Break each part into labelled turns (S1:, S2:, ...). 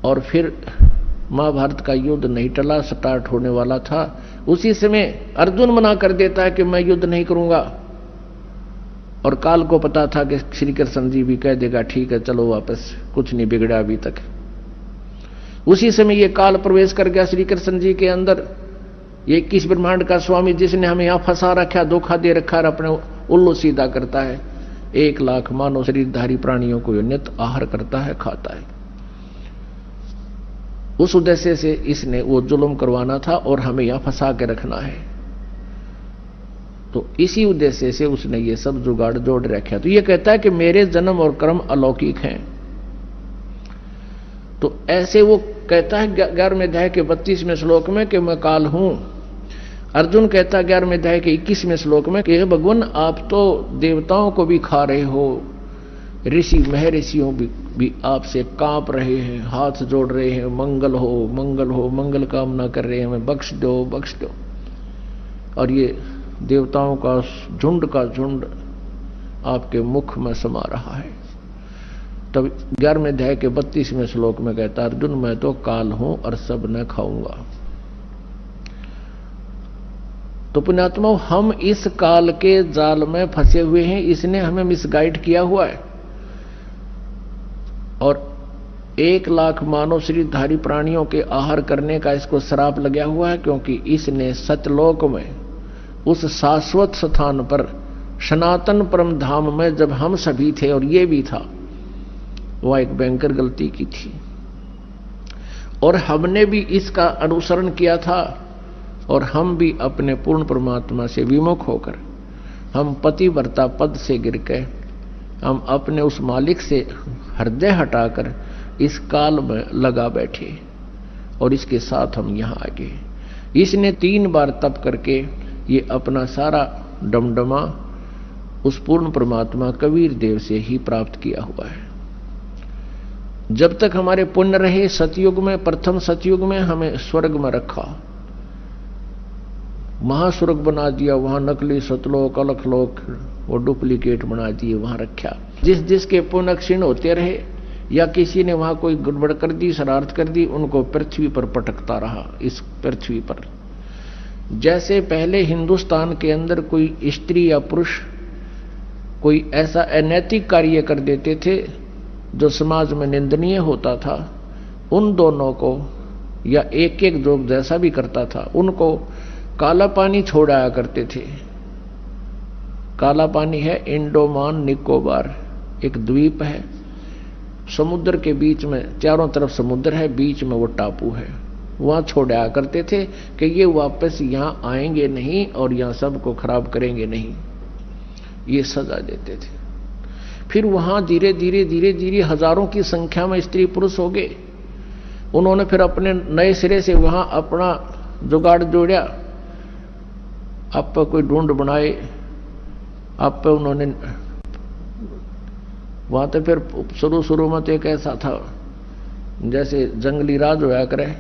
S1: और फिर महाभारत का युद्ध नहीं टला, स्टार्ट होने वाला था। उसी समय अर्जुन मना कर देता है कि मैं युद्ध नहीं करूंगा, और काल को पता था कि श्री कृष्ण जी भी कह देगा ठीक है चलो वापस, कुछ नहीं बिगड़ा अभी तक। उसी समय ये काल प्रवेश कर गया श्री कृष्ण जी के अंदर। ये 21 ब्रह्मांड का स्वामी जिसने हमें यहां फंसा रखा, धोखा दे रखा है, अपने उल्लू सीधा करता है। 1 लाख मानव शरीरधारी प्राणियों को नित आहार करता है, खाता है। उस उद्देश्य से इसने वो जुल्म करवाना था और हमें यहां फंसा के रखना है। तो इसी उद्देश्य से उसने ये सब जुगाड़ जोड़ रखा। तो ये कहता है कि मेरे जन्म और कर्म अलौकिक हैं। तो ऐसे वो कहता है 11वें अध्याय के 32वें श्लोक में कि मैं काल हूं। अर्जुन कहता है 11वें अध्याय के 21वें श्लोक में कि भगवान आप तो देवताओं को भी खा रहे हो, ऋषि महर्षियों भी आपसे कांप रहे हैं, हाथ जोड़ रहे हैं, मंगल हो मंगल हो, मंगल कामना कर रहे हैं, हमें बख्श दो बख्श दो। और ये देवताओं का झुंड आपके मुख में समा रहा है। तब 11वें अध्याय के 32वें श्लोक में कहता अर्जुन मैं तो काल हूं और सब न खाऊंगा। तो पुण्यात्मा हम इस काल के जाल में फंसे हुए हैं, इसने हमें मिसगाइड किया हुआ है। और 1 लाख मानव शरीरधारी प्राणियों के आहार करने का इसको श्राप लगा हुआ है, क्योंकि इसने सतलोक में उस शाश्वत स्थान पर सनातन परम धाम में जब हम सभी थे और ये भी था, वह एक भयंकर गलती की थी। और हमने भी इसका अनुसरण किया था, और हम भी अपने पूर्ण परमात्मा से विमुख होकर हम पतिव्रता पद से गिर के हम अपने उस मालिक से हृदय हटाकर इस काल में लगा बैठे, और इसके साथ हम यहां आ गए। इसने 3 बार तप करके ये अपना सारा डमडमा उस पूर्ण परमात्मा कबीर देव से ही प्राप्त किया हुआ है। जब तक हमारे पुण्य रहे, सतयुग में, प्रथम सतयुग में हमें स्वर्ग में रखा, महास्वर्ग बना दिया, वहां नकली सतलोक अलखलोक वो डुप्लीकेट बना दिए, वहां रखा। जिसके पुण्य क्षीण होते रहे या किसी ने वहां कोई गड़बड़ कर दी, शरारत कर दी, उनको पृथ्वी पर पटकता रहा। इस पृथ्वी पर जैसे पहले हिंदुस्तान के अंदर कोई स्त्री या पुरुष कोई ऐसा अनैतिक कार्य कर देते थे जो समाज में निंदनीय होता था, उन दोनों को, या एक जो जैसा भी करता था, उनको काला पानी छोड़ाया करते थे। काला पानी है इंडोमान निकोबार, एक द्वीप है, समुद्र के बीच में, चारों तरफ समुद्र है, बीच में वो टापू है, वहां छोड़ाया करते थे कि ये वापस यहां आएंगे नहीं और यहां सबको खराब करेंगे नहीं, ये सजा देते थे। फिर वहां धीरे धीरे हजारों की संख्या में स्त्री पुरुष हो गए। उन्होंने फिर अपने नए सिरे से वहां अपना जुगाड़ जोड़ा, आप कोई ढूंढ बनाए, आप पे उन्होंने वहां तो फिर शुरू में तो एक ऐसा था जैसे जंगली राज होया करे,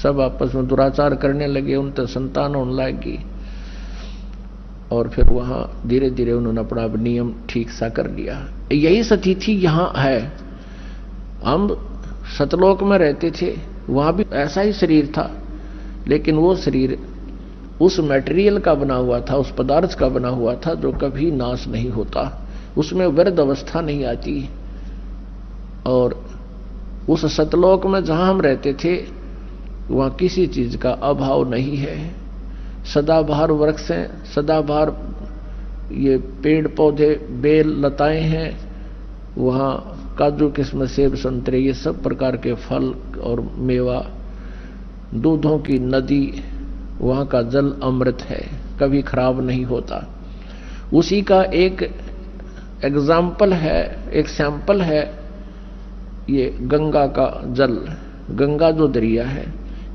S1: सब आपस में दुराचार करने लगे, उनसे संतान होने लगी, और फिर वहां धीरे धीरे उन्होंने अपना नियम ठीक सा कर लिया। यही स्थिति यहां है। हम सतलोक में रहते थे, वहां भी ऐसा ही शरीर था, लेकिन वो शरीर उस मटेरियल का बना हुआ था, उस पदार्थ का बना हुआ था जो कभी नाश नहीं होता, उसमें वृद्ध अवस्था नहीं आती। और उस सतलोक में जहां हम रहते थे वहां किसी चीज का अभाव नहीं है। सदाबहार वृक्ष हैं, सदाबहार ये पेड़ पौधे बेल लताएं हैं, वहां काजू किस्म सेब संतरे ये सब प्रकार के फल और मेवा, दूधों की नदी, वहां का जल अमृत है, कभी खराब नहीं होता। उसी का एक एग्जाम्पल है, एक सैंपल है ये गंगा का जल। गंगा जो दरिया है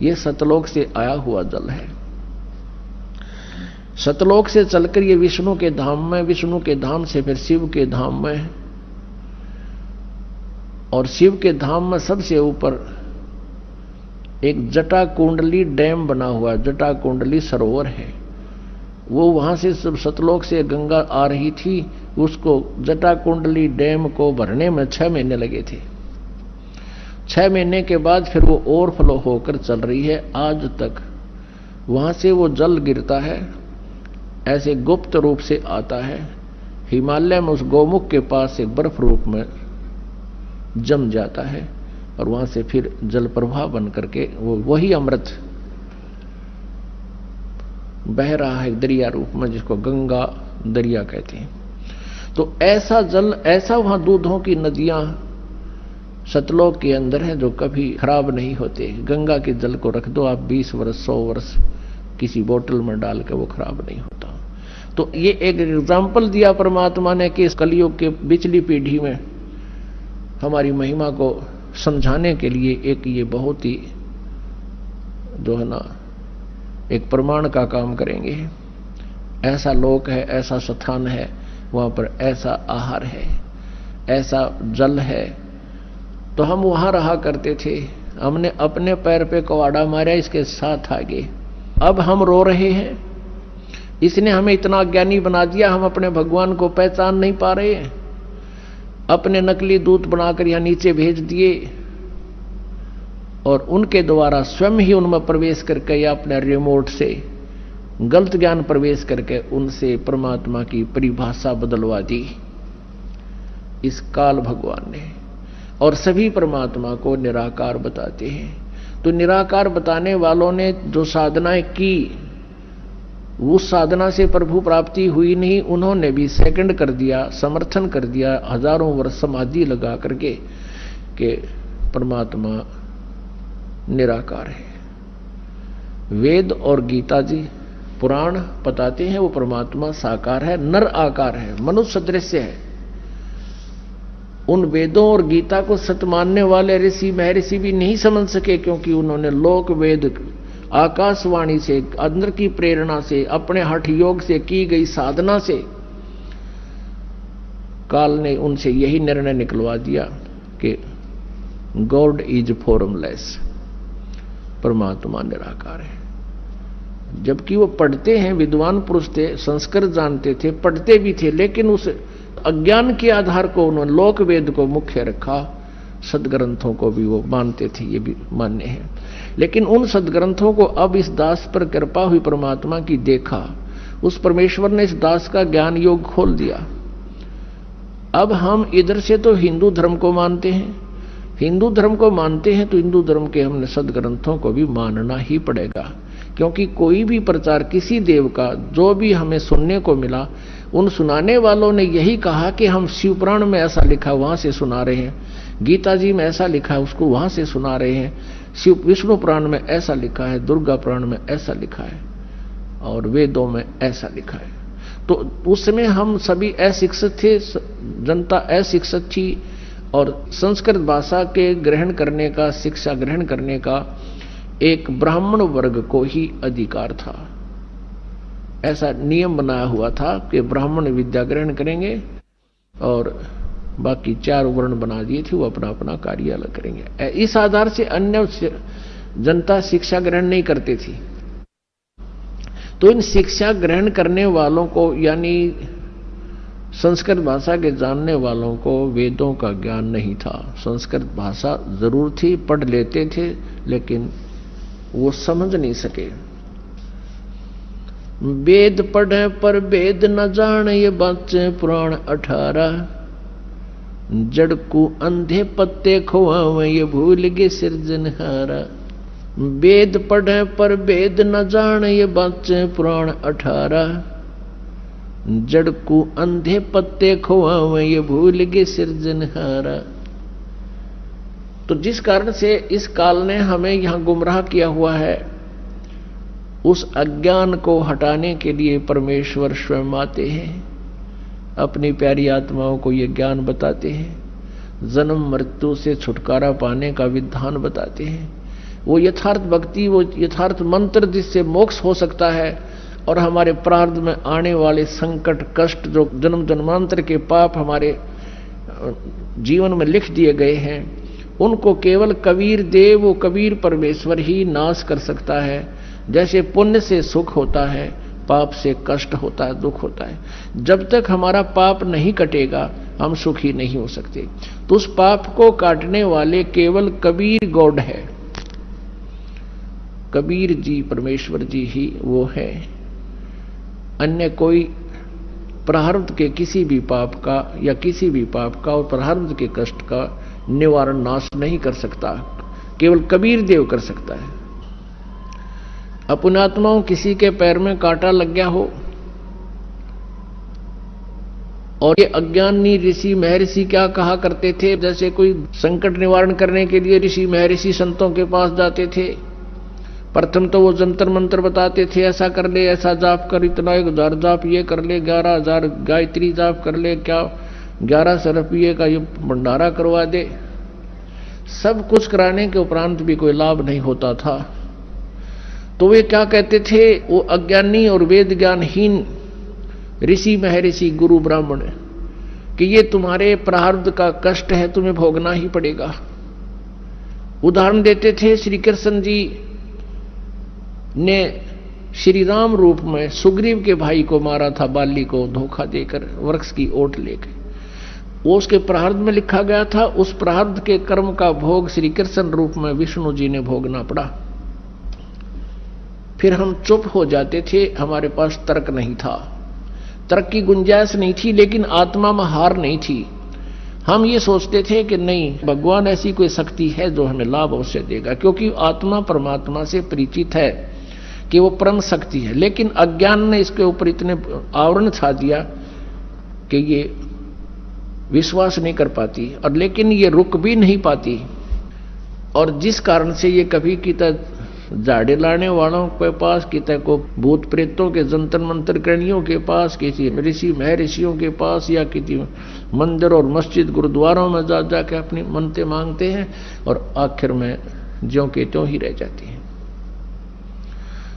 S1: ये सतलोक से आया हुआ जल है। सतलोक से चलकर ये विष्णु के धाम में, विष्णु के धाम से फिर शिव के धाम में, और शिव के धाम में सबसे ऊपर एक जटा कुंडली डैम बना हुआ है, जटा कुंडली सरोवर है। वो वहां से सब सतलोक से गंगा आ रही थी, उसको जटा कुंडली डैम को भरने में 6 महीने लगे थे। 6 महीने के बाद फिर वो ओवरफ्लो होकर चल रही है आज तक। वहां से वो जल गिरता है, ऐसे गुप्त रूप से आता है, हिमालय में उस गोमुख के पास एक बर्फ रूप में जम जाता है और वहां से फिर जल प्रवाह बन करके वो वही अमृत बह रहा है दरिया रूप में, जिसको गंगा दरिया कहते हैं। तो ऐसा जल, ऐसा वहां दूधों की नदियां सतलोक के अंदर है जो कभी खराब नहीं होते। गंगा के जल को रख दो आप 20 वर्ष 100 वर्ष किसी बोतल में डाल के, वो खराब नहीं होता। तो ये एक एग्जाम्पल दिया परमात्मा ने कि इस कलयुग के पिछली पीढ़ी में हमारी महिमा को समझाने के लिए एक ये बहुत ही जो है ना एक प्रमाण का काम करेंगे। ऐसा लोक है, ऐसा स्थान है, वहां पर ऐसा आहार है, ऐसा जल है। तो हम वहां रहा करते थे, हमने अपने पैर पे कवाड़ा मारा, इसके साथ आगे अब हम रो रहे हैं। इसने हमें इतना ज्ञानी बना दिया, हम अपने भगवान को पहचान नहीं पा रहे हैं। अपने नकली दूत बनाकर यहां नीचे भेज दिए और उनके द्वारा स्वयं ही उनमें प्रवेश करके या अपने रिमोट से गलत ज्ञान प्रवेश करके उनसे परमात्मा की परिभाषा बदलवा दी इस काल भगवान ने। और सभी परमात्मा को निराकार बताते हैं। तो निराकार बताने वालों ने जो साधनाएं की, उस साधना से प्रभु प्राप्ति हुई नहीं, उन्होंने भी सेकंड कर दिया, समर्थन कर दिया, हजारों वर्ष समाधि लगा करके कि परमात्मा निराकार है। वेद और गीता जी पुराण बताते हैं वो परमात्मा साकार है, नर आकार है, मनुष्य सदृश है। उन वेदों और गीता को सत्य मानने वाले ऋषि महर्षि भी नहीं समझ सके, क्योंकि उन्होंने लोक वेद आकाशवाणी से, अंदर की प्रेरणा से, अपने हठ योग से की गई साधना से काल ने उनसे यही निर्णय निकलवा दिया कि गॉड इज फॉर्मलेस, परमात्मा निराकार है। जबकि वो पढ़ते हैं, विद्वान पुरुष थे, संस्कृत जानते थे, पढ़ते भी थे, लेकिन उस अज्ञान के आधार को उन्होंने लोक वेद को मुख्य रखा। सदग्रंथों को भी वो मानते थे, ये भी मान्य है। लेकिन उन सदग्रंथों को अब इस दास पर कृपा हुई परमात्मा की देखा, उस परमेश्वर ने इस दास का ज्ञान योग खोल दिया। अब हम इधर से तो हिंदू धर्म को मानते हैं, हिंदू धर्म को मानते हैं तो हिंदू धर्म के हमने सदग्रंथों को भी मानना ही पड़ेगा। क्योंकि कोई भी प्रचार किसी देव का जो भी हमें सुनने को मिला, उन सुनाने वालों ने यही कहा कि हम शिव पुराण में ऐसा लिखा वहां से सुना रहे हैं, गीता जी में ऐसा लिखा है उसको वहां से सुना रहे हैं, शिव विष्णु पुराण में ऐसा लिखा है, दुर्गा पुराण में ऐसा लिखा है और वेदों में ऐसा लिखा है। तो उस समय हम सभी अशिक्षित थे, जनता अशिक्षित थी और संस्कृत भाषा के ग्रहण करने का, शिक्षा ग्रहण करने का एक ब्राह्मण वर्ग को ही अधिकार था। ऐसा नियम बनाया हुआ था कि ब्राह्मण विद्या ग्रहण करेंगे और बाकी 4 वर्ण बना दिए थे, वो अपना अपना कार्य अलग करेंगे। इस आधार से अन्य जनता शिक्षा ग्रहण नहीं करती थी। तो इन शिक्षा ग्रहण करने वालों को, यानी संस्कृत भाषा के जानने वालों को वेदों का ज्ञान नहीं था। संस्कृत भाषा जरूर थी, पढ़ लेते थे, लेकिन वो समझ नहीं सके। वेद पढ़े पर वेद न जाने, ये बच्चे पुराण 18। जड़ को अंधे पत्ते खोआवे, ये भूल गए सिरजनहारा। वेद पढ़े पर वेद न जाने, ये बच्चे पुराण 18। जड़ को अंधे पत्ते खोआवे, ये भूल गए सिरजनहारा। तो जिस कारण से इस काल ने हमें यहां गुमराह किया हुआ है, उस अज्ञान को हटाने के लिए परमेश्वर स्वयं आते हैं, अपनी प्यारी आत्माओं को ये ज्ञान बताते हैं, जन्म मृत्यु से छुटकारा पाने का विधान बताते हैं। वो यथार्थ भक्ति, वो यथार्थ मंत्र जिससे मोक्ष हो सकता है और हमारे प्रारब्ध में आने वाले संकट कष्ट, जो जन्म जन्मांतर के पाप हमारे जीवन में लिख दिए गए हैं, उनको केवल कबीर देव, वो कबीर परमेश्वर ही नाश कर सकता है। जैसे पुण्य से सुख होता है, पाप से कष्ट होता है, दुख होता है। जब तक हमारा पाप नहीं कटेगा हम सुखी नहीं हो सकते। तो उस पाप को काटने वाले केवल कबीर गॉड है, कबीर जी परमेश्वर जी ही वो है। अन्य कोई प्रारब्ध के किसी भी पाप का या किसी भी पाप का और प्रारब्ध के कष्ट का निवारण नाश नहीं कर सकता, केवल कबीर देव कर सकता है। अपुण्यात्माओं, किसी के पैर में कांटा लग गया हो और ये अज्ञानी ऋषि महर्षि क्या कहा करते थे, जैसे कोई संकट निवारण करने के लिए ऋषि महर्षि संतों के पास जाते थे, प्रथम तो वो जंतर मंत्र बताते थे, ऐसा कर ले, ऐसा जाप कर, इतना 1000 जाप ये कर ले, 11,000 गायत्री जाप कर ले, क्या 1100 रुपये का ये भंडारा करवा दे। सब कुछ कराने के उपरांत भी कोई लाभ नहीं होता था। तो वे क्या कहते थे, वो अज्ञानी और वेद ज्ञानहीन ऋषि महर्षि गुरु ब्राह्मण, कि ये तुम्हारे प्रारब्ध का कष्ट है, तुम्हें भोगना ही पड़ेगा। उदाहरण देते थे, श्री कृष्ण जी ने श्री राम रूप में सुग्रीव के भाई को मारा था, बाली को धोखा देकर वृक्ष की ओट लेकर। वो उसके प्रारब्ध में लिखा गया था। उस प्रारब्ध के कर्म का भोग श्री कृष्ण रूप में विष्णु जी ने भोगना पड़ा। फिर हम चुप हो जाते थे, हमारे पास तर्क नहीं था, तर्क की गुंजाइश नहीं थी, लेकिन आत्मा में हार नहीं थी। हम ये सोचते थे कि नहीं, भगवान ऐसी कोई शक्ति है जो हमें लाभ अवश्य देगा, क्योंकि आत्मा परमात्मा से परिचित है कि वो परम शक्ति है। लेकिन अज्ञान ने इसके ऊपर इतने आवरण छा दिया कि ये विश्वास नहीं कर पाती, और लेकिन ये रुक भी नहीं पाती। और जिस कारण से ये कभी किता झाड़े लाने वालों के पास, किता को भूत प्रेतों के जंतर मंत्र करणियों के पास, किसी ऋषि महर्षियों के पास, या किसी मंदिर और मस्जिद गुरुद्वारों में जा जाके अपनी मन्नतें मांगते हैं, और आखिर में ज्यों के त्यों ही रह जाती हैं।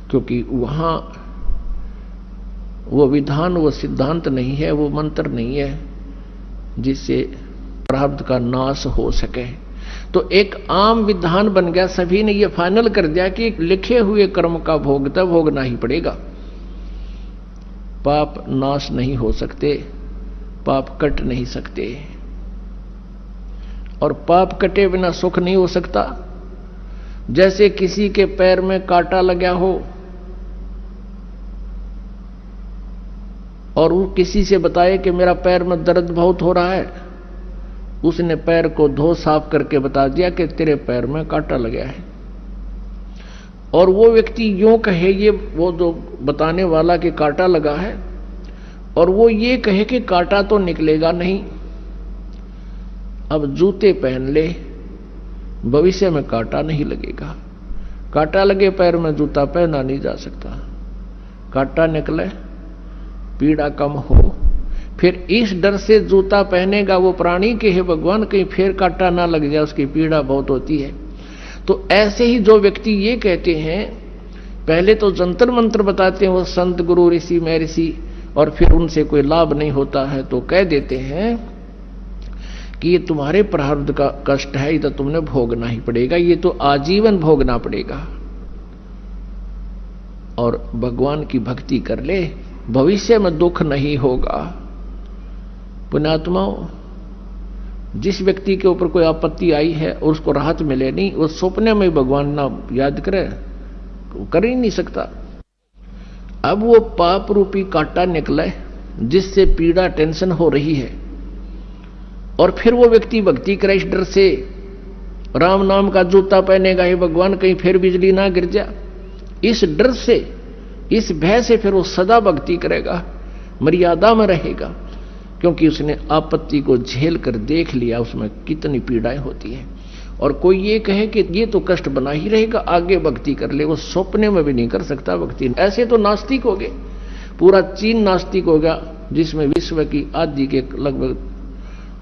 S1: क्योंकि वहां वो विधान, वो सिद्धांत नहीं है, वो मंत्र नहीं है जिससे प्रारब्ध का नाश हो सके। तो एक आम विधान बन गया, सभी ने ये फाइनल कर दिया कि लिखे हुए कर्म का भोग तब भोगना ही पड़ेगा। पाप नाश नहीं हो सकते, पाप कट नहीं सकते, और पाप कटे बिना सुख नहीं हो सकता। जैसे किसी के पैर में कांटा लगा हो और वो किसी से बताए कि मेरा पैर में दर्द बहुत हो रहा है, उसने पैर को धो साफ करके बता दिया कि तेरे पैर में कांटा लगा है, और वो व्यक्ति यूं कहे, ये वो जो बताने वाला कि कांटा लगा है, और वो ये कहे कि कांटा तो निकलेगा नहीं, अब जूते पहन ले, भविष्य में कांटा नहीं लगेगा। कांटा लगे पैर में जूता पहना नहीं जा सकता, कांटा निकले पीड़ा कम हो। फिर इस डर से जूता पहनेगा वो प्राणी के, हे भगवान कहीं फिर कांटा ना लग जाए, उसकी पीड़ा बहुत होती है। तो ऐसे ही जो व्यक्ति ये कहते हैं, पहले तो जंतर मंत्र बताते हैं वो संत गुरु ऋषि महर्षि, और फिर उनसे कोई लाभ नहीं होता है तो कह देते हैं कि ये तुम्हारे प्रारब्ध का कष्ट है, ये तो तुमने भोगना ही पड़ेगा, ये तो आजीवन भोगना पड़ेगा, और भगवान की भक्ति कर ले, भविष्य में दुख नहीं होगा। पुण्यात्माओं, जिस व्यक्ति के ऊपर कोई आपत्ति आई है और उसको राहत मिले नहीं, वो सपने में भगवान ना याद करे, वो कर ही नहीं सकता। अब वो पाप रूपी कांटा निकले जिससे पीड़ा टेंशन हो रही है, और फिर वो व्यक्ति भक्ति करे इस डर से, राम नाम का जूता पहनेगा, हे भगवान कहीं फिर बिजली ना गिर जा, इस डर से, इस भय से फिर वो सदा भक्ति करेगा, मर्यादा में रहेगा, क्योंकि उसने आपत्ति को झेल कर देख लिया उसमें कितनी पीड़ाएं होती हैं। और कोई ये कहे कि ये तो कष्ट बना ही रहेगा, आगे भक्ति कर ले, वो सपने में भी नहीं कर सकता भक्ति। ऐसे तो नास्तिक हो गए, पूरा चीन नास्तिक हो गया, जिसमें विश्व की आधी के लगभग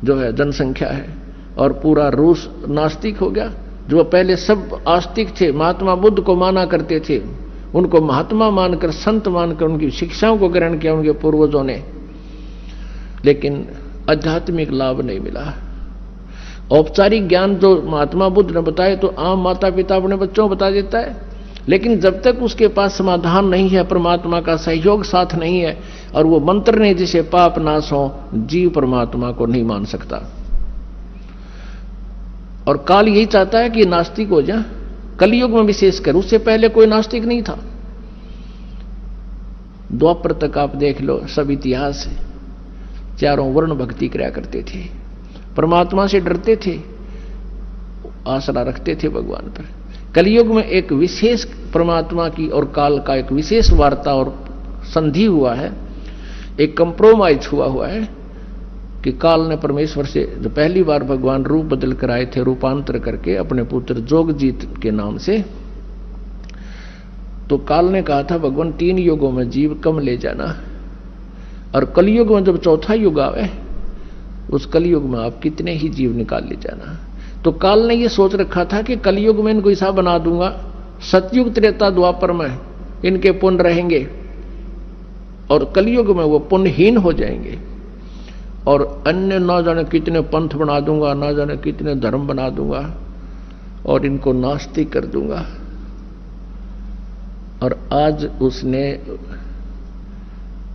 S1: जो है जनसंख्या है, और पूरा रूस नास्तिक हो गया। जो पहले सब आस्तिक थे, महात्मा बुद्ध को माना करते थे, उनको महात्मा मानकर, संत मानकर उनकी शिक्षाओं को ग्रहण किया उनके पूर्वजों ने, लेकिन आध्यात्मिक लाभ नहीं मिला। औपचारिक ज्ञान जो महात्मा बुद्ध ने बताए तो आम माता पिता अपने बच्चों को बता देता है, लेकिन जब तक उसके पास समाधान नहीं है, परमात्मा का सहयोग साथ नहीं है, और वो मंत्र ने जिसे पाप नाश हो, जीव परमात्मा को नहीं मान सकता। और काल यही चाहता है कि नास्तिक हो जाए, कलयुग में विशेषकर। उससे पहले कोई नास्तिक नहीं था। द्वापर तक आप देख लो, सब इतिहास है, चारों वर्ण भक्ति किया करते थे, परमात्मा से डरते थे, आसरा रखते थे भगवान पर। कलयुग में एक विशेष परमात्मा की और काल का एक विशेष वार्ता और संधि हुआ है, एक कंप्रोमाइज हुआ है कि काल ने परमेश्वर से जो पहली बार भगवान रूप बदल कर आए थे, रूपांतर करके अपने पुत्र जोगजीत के नाम से, तो काल ने कहा था भगवान 3 युगों में जीव कम ले जाना, और कलयुग में जब चौथा युग आवे, उस कलयुग में आप कितने ही जीव निकाल ले जाना। तो काल ने ये सोच रखा था कि कलयुग में इनको ऐसा बना दूंगा, सतयुग त्रेता द्वापर में इनके पुण्य रहेंगे, और कलयुग में वो पुण्यहीन हो जाएंगे, और अन्य ना जाने कितने पंथ बना दूंगा, ना जाने कितने धर्म बना दूंगा, और इनको नास्तिक कर दूंगा। और आज उसने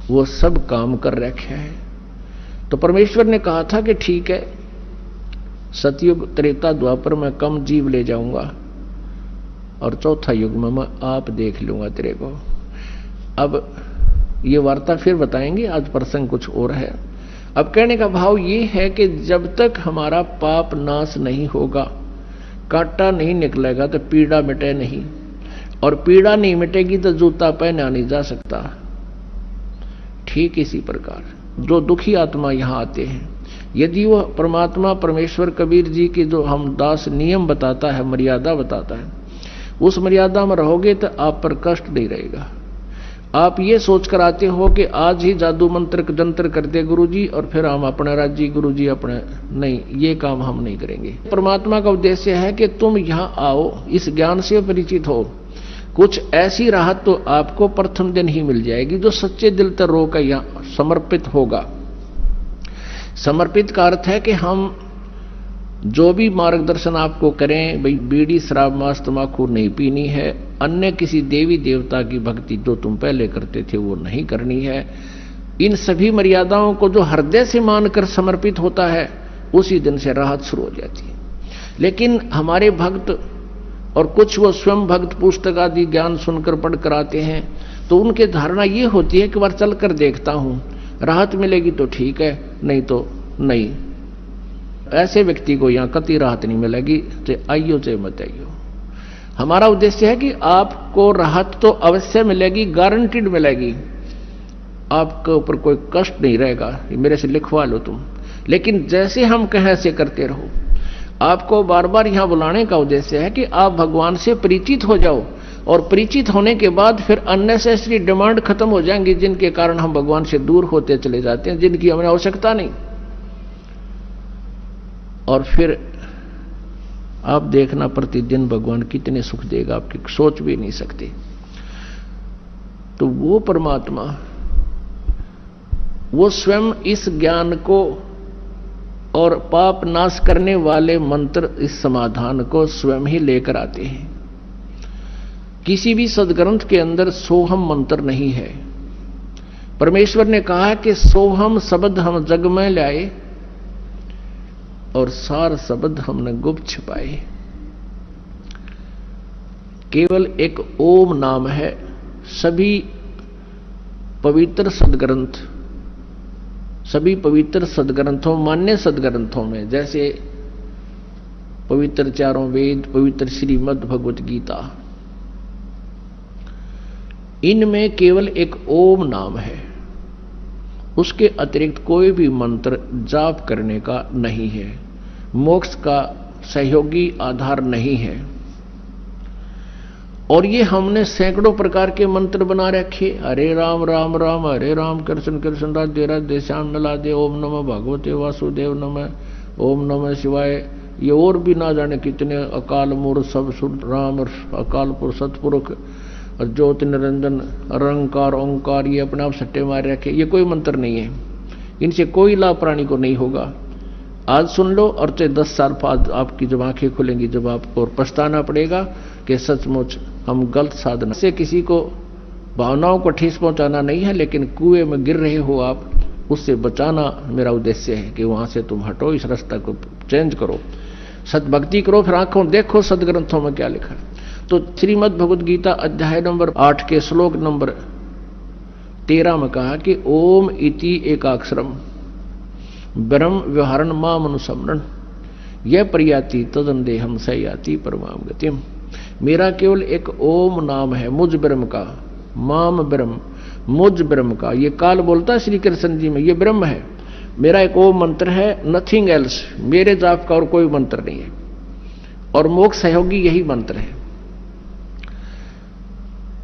S1: वो सब काम कर रखे हैं। तो परमेश्वर ने कहा था कि ठीक है, सतयुग त्रेता द्वापर में कम जीव ले जाऊंगा, और चौथा युग में मैं आप देख लूंगा तेरे को। अब ये वार्ता फिर बताएंगे, आज प्रसंग कुछ और है। अब कहने का भाव ये है कि जब तक हमारा पाप नाश नहीं होगा, कांटा नहीं निकलेगा, तो पीड़ा मिटे नहीं, और पीड़ा नहीं मिटेगी तो जूता पहना नहीं जा सकता। ठीक इसी प्रकार जो दुखी आत्मा यहां आते हैं, यदि वह परमात्मा परमेश्वर कबीर जी की जो हम दास नियम बताता है, मर्यादा बताता है, उस मर्यादा में रहोगे तो आप पर कष्ट नहीं रहेगा। आप ये सोच कर आते हो कि आज ही जादू मंत्र जंत्र कर दे गुरुजी, और फिर हम अपने राज्य गुरुजी अपने, नहीं, ये काम हम नहीं करेंगे। परमात्मा का उद्देश्य है कि तुम यहां आओ, इस ज्ञान से परिचित हो। कुछ ऐसी राहत तो आपको प्रथम दिन ही मिल जाएगी जो सच्चे दिल तक रो का यहां समर्पित होगा। समर्पित का अर्थ है कि हम जो भी मार्गदर्शन आपको करें, भाई बीड़ी शराब मांस तंबाकू नहीं पीनी है, अन्य किसी देवी देवता की भक्ति जो तुम पहले करते थे वो नहीं करनी है, इन सभी मर्यादाओं को जो हृदय से मानकर समर्पित होता है, उसी दिन से राहत शुरू हो जाती है। लेकिन हमारे भक्त और कुछ वो स्वयं भक्त पुस्तक आदि ज्ञान सुनकर पढ़कर आते हैं, तो उनकी धारणा ये होती है कि बार चल कर देखता हूं, राहत मिलेगी तो ठीक है, नहीं तो नहीं। ऐसे व्यक्ति को यहां कति राहत नहीं मिलेगी, चाहे आइयो चाहे मत आइयो। हमारा उद्देश्य है कि आपको राहत तो अवश्य मिलेगी, गारंटीड मिलेगी, आपके ऊपर कोई कष्ट नहीं रहेगा, मेरे से लिखवा लो तुम। लेकिन जैसे हम कहें ऐसे करते रहो। आपको बार बार यहां बुलाने का उद्देश्य है कि आप भगवान से परिचित हो जाओ, और परिचित होने के बाद फिर अननेसेसरी डिमांड खत्म हो जाएंगी, जिनके कारण हम भगवान से दूर होते चले जाते हैं, जिनकी हमें आवश्यकता नहीं। और फिर आप देखना प्रतिदिन भगवान कितने सुख देगा, आपकी सोच भी नहीं सकते। तो वो परमात्मा, वो स्वयं इस ज्ञान को और पाप नाश करने वाले मंत्र, इस समाधान को स्वयं ही लेकर आते हैं। किसी भी सदग्रंथ के अंदर सोहम मंत्र नहीं है। परमेश्वर ने कहा कि सोहम शब्द हम जग में लाए, और सार शब्द हमने गुप्त छिपाए। केवल एक ओम नाम है। सभी पवित्र सदग्रंथ, सभी पवित्र सदग्रंथों, मान्य सदग्रंथों में, जैसे पवित्र चारों वेद, पवित्र श्रीमद् भगवत गीता, इनमें केवल एक ओम नाम है। उसके अतिरिक्त कोई भी मंत्र जाप करने का नहीं है, मोक्ष का सहयोगी आधार नहीं है। और ये हमने सैकड़ों प्रकार के मंत्र बना रखे, हरे राम राम राम हरे राम, कृष्ण कृष्ण राधे राधे, श्याम राधे, ओम नमः भगवते वासुदेव नमः, ओम नमः शिवाय। ये और भी ना जाने कितने अकाल मूर्त सब सुर राम, और अकाल पुरुष सतपुरुष, और ज्योति निरंजन, अरंकार, ओंकार, ये अपने आप सट्टे मार रखे। ये कोई मंत्र नहीं है, इनसे कोई लाभ प्राणी को नहीं होगा। आज सुन लो और चाहे 10 साल बाद आपकी जब आंखें खुलेंगी, जब आपको और पछताना पड़ेगा कि सचमुच हम गलत साधना से किसी को भावनाओं को ठेस पहुंचाना नहीं है, लेकिन कुएं में गिर रहे हो आप, उससे बचाना मेरा उद्देश्य है कि वहां से तुम हटो, इस रास्ता को चेंज करो, सतभक्ति करो, फिर आंखों देखो सदग्रंथों में क्या लिखा है। तो श्रीमद् भगवद गीता अध्याय नंबर 8 के श्लोक नंबर 13 में कहा कि ओम इति एकाक्षरम ब्रह्म व्यवहारण माम अनुसमरण यह प्रयाति तदंदेहम स याति परमाम गतिम। मेरा केवल एक ओम नाम है मुझ ब्रह्म का, माम ब्रह्म मुझ ब्रह्म का। ये काल बोलता है श्री कृष्ण जी में, ये ब्रह्म है, मेरा एक ओम मंत्र है, नथिंग एल्स, मेरे जाप का और कोई मंत्र नहीं है, और मोक्ष सहयोगी यही मंत्र है।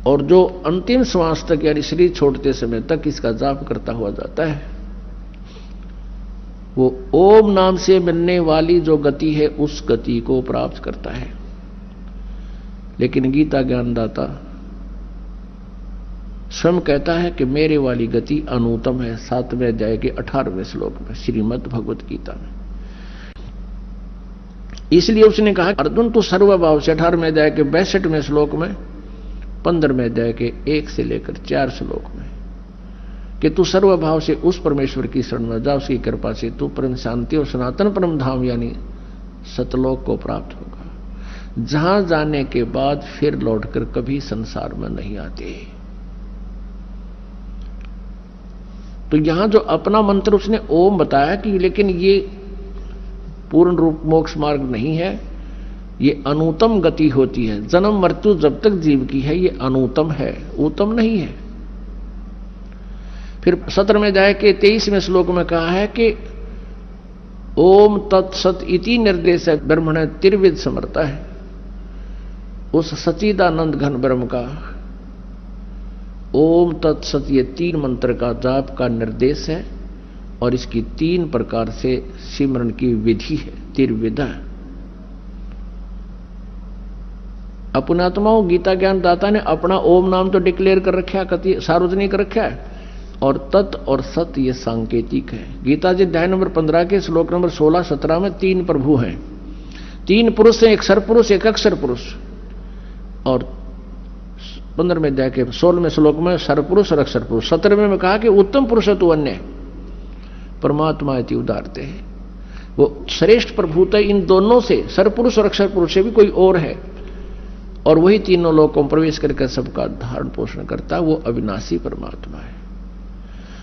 S1: और जो अंतिम श्वास तक यानी शरीर छोड़ते समय तक इसका जाप करता हुआ जाता है, वो ओम नाम से मिलने वाली जो गति है उस गति को प्राप्त करता है। लेकिन गीता ज्ञानदाता स्वयं कहता है कि मेरे वाली गति अनूतम है। 7वें अध्याय के 18वें श्लोक में श्रीमद् भगवत गीता में। इसलिए उसने कहा अर्जुन तू सर्वभाव से 18वें अध्याय के 62वें श्लोक में, 15वें अध्याय के 1 से लेकर 4 श्लोक में, कि तू सर्वभाव से उस परमेश्वर की शरण में जा, उसकी कृपा से तू परम शांति और सनातन परम धाम यानी सतलोक को प्राप्त होगा, जहां जाने के बाद फिर लौटकर कभी संसार में नहीं आते। तो यहां जो अपना मंत्र उसने ओम बताया कि लेकिन ये पूर्ण रूप मोक्ष मार्ग नहीं है, ये अनुतम गति होती है। जन्म मृत्यु जब तक जीव की है ये अनुतम है, उत्तम नहीं है। फिर 17वें अध्याय के 23वें श्लोक में कहा है कि ओम तत्सत इति निर्देश है ब्रह्मण त्रिविध समर्था है, उस सच्चिदानंद घन ब्रह्म का ओम तत्सत ये 3 मंत्र का जाप का निर्देश है, और इसकी 3 प्रकार से सिमरन की विधि है, त्रिविधा। अपनात्माओं गीता ज्ञानदाता ने अपना ओम नाम तो डिक्लेयर कर रखा है, कति सार्वजनिक रखा है, और तत् और सत ये सांकेतिक है। गीता जी अध्याय नंबर 15 के श्लोक नंबर 16-17 में 3 प्रभु हैं, 3 पुरुष हैं, एक सरपुरुष एक अक्षर पुरुष। और 15वें अध्याय के 16वें श्लोक में सरपुरुष और अक्षर पुरुष। 17वें में कहा कि उत्तम पुरुष है तू अन्य परमात्मा इति उदारते है, वो श्रेष्ठ प्रभुता इन दोनों से, सरपुरुष और अक्षर पुरुष से भी कोई और है, और वही तीनों लोगों में प्रवेश करके सबका धारण पोषण करता है, वो अविनाशी परमात्मा है।